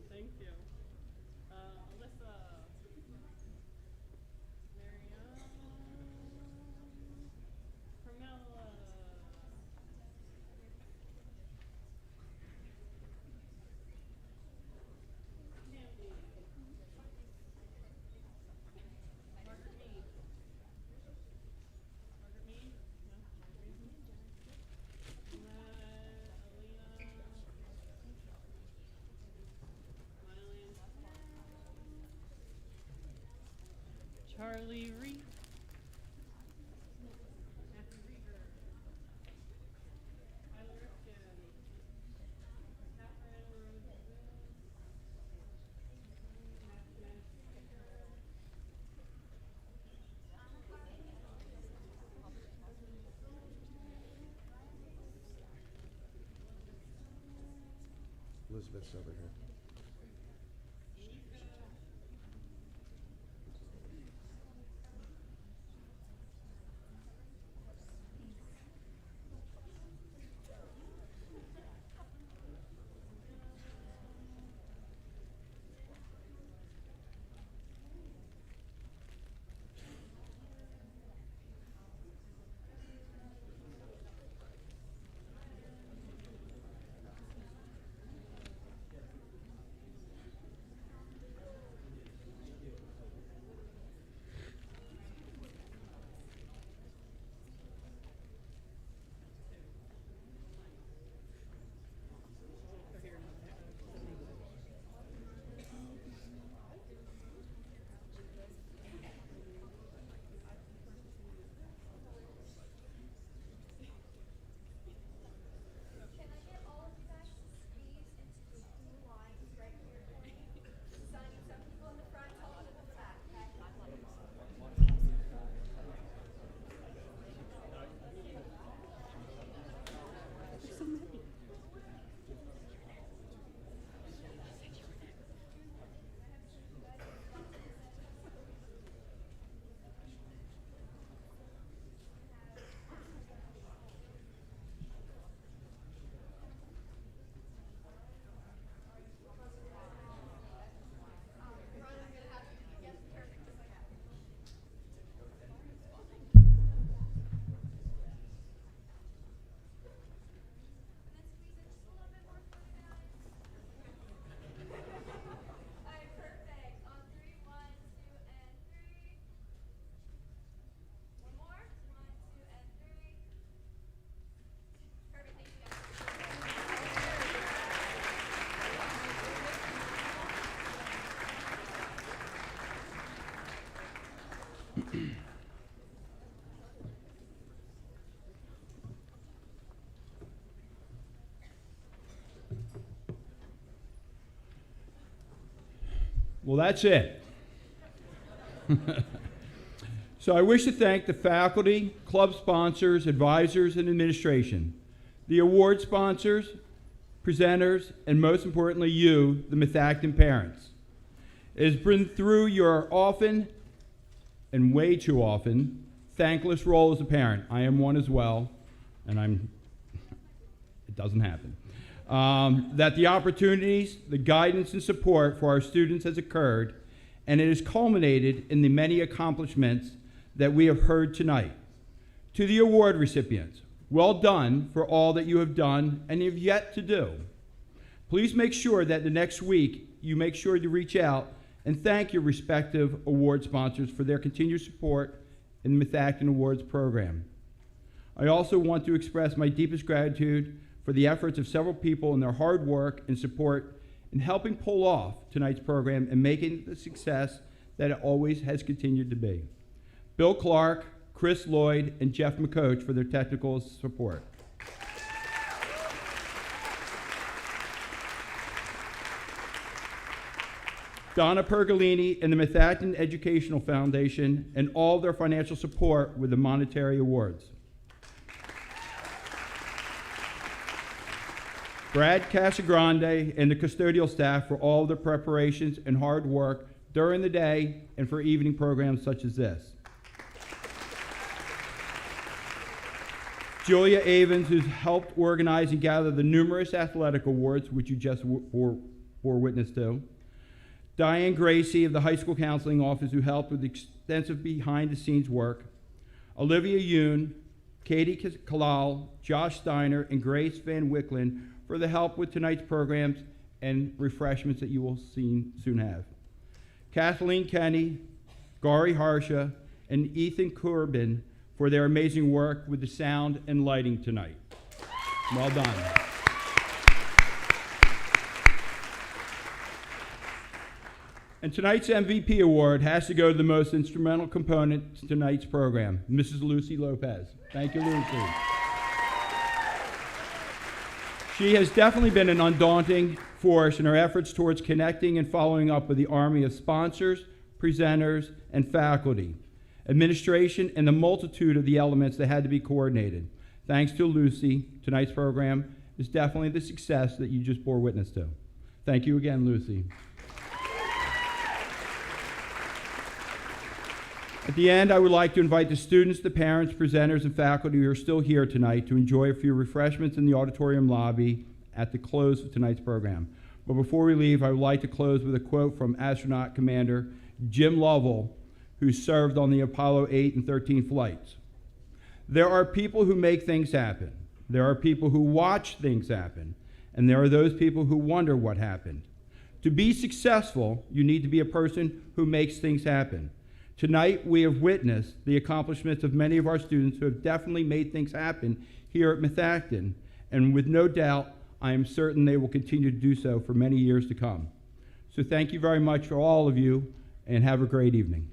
Thank you. Alyssa, Mariana, Carmela, Candy, Margaret Mead, Charlie Reed, Matthew Rieger, Tyler Rifkin, Catherine Roosevelt, Elizabeth's over here. Well, that's it. So I wish to thank the faculty, club sponsors, advisors, and administration, the award sponsors, presenters, and most importantly, you, the Methacton parents. It has been through your often, and way too often, thankless role as a parent. I am one as well, and it doesn't happen. That the opportunities, the guidance, and support for our students has occurred, and it has culminated in the many accomplishments that we have heard tonight. To the award recipients, well done for all that you have done and have yet to do. Please make sure that the next week you make sure to reach out and thank your respective award sponsors for their continued support in the Methacton Awards program. I also want to express my deepest gratitude for the efforts of several people and their hard work and support in helping pull off tonight's program and making it the success that it always has continued to be. Bill Clark, Chris Lloyd, and Jeff McCoach for their technical support. Donna Pergolini and the Methacton Educational Foundation and all their financial support with the monetary awards. Brad Casagrande and the custodial staff for all their preparations and hard work during the day and for evening programs such as this. Julia Avens, who's helped organize and gather the numerous athletic awards, which you just bore witness to. Diane Gracie of the High School Counseling Office, who helped with extensive behind-the-scenes work. Olivia Yoon, Katie Kalal, Josh Steiner, and Grace Van Wicklin for the help with tonight's programs and refreshments that you will soon have. Kathleen Kenny, Gary Harsha, and Ethan Corbin for their amazing work with the sound and lighting tonight. Well done. And tonight's MVP award has to go to the most instrumental component to tonight's program, Mrs. Lucy Lopez. Thank you, Lucy. She has definitely been an undaunting force in her efforts towards connecting and following up with the army of sponsors, presenters, and faculty, administration, and the multitude of the elements that had to be coordinated. Thanks to Lucy, tonight's program is definitely the success that you just bore witness to. Thank you again, Lucy. At the end, I would like to invite the students, the parents, presenters, and faculty who are still here tonight to enjoy a few refreshments in the auditorium lobby at the close of tonight's program. But before we leave, I would like to close with a quote from astronaut commander Jim Lovell, who served on the Apollo 8 and 13 flights. There are people who make things happen. There are people who watch things happen. And there are those people who wonder what happened. To be successful, you need to be a person who makes things happen. Tonight, we have witnessed the accomplishments of many of our students who have definitely made things happen here at Methacton, and with no doubt, I am certain they will continue to do so for many years to come. So thank you very much for all of you, and have a great evening.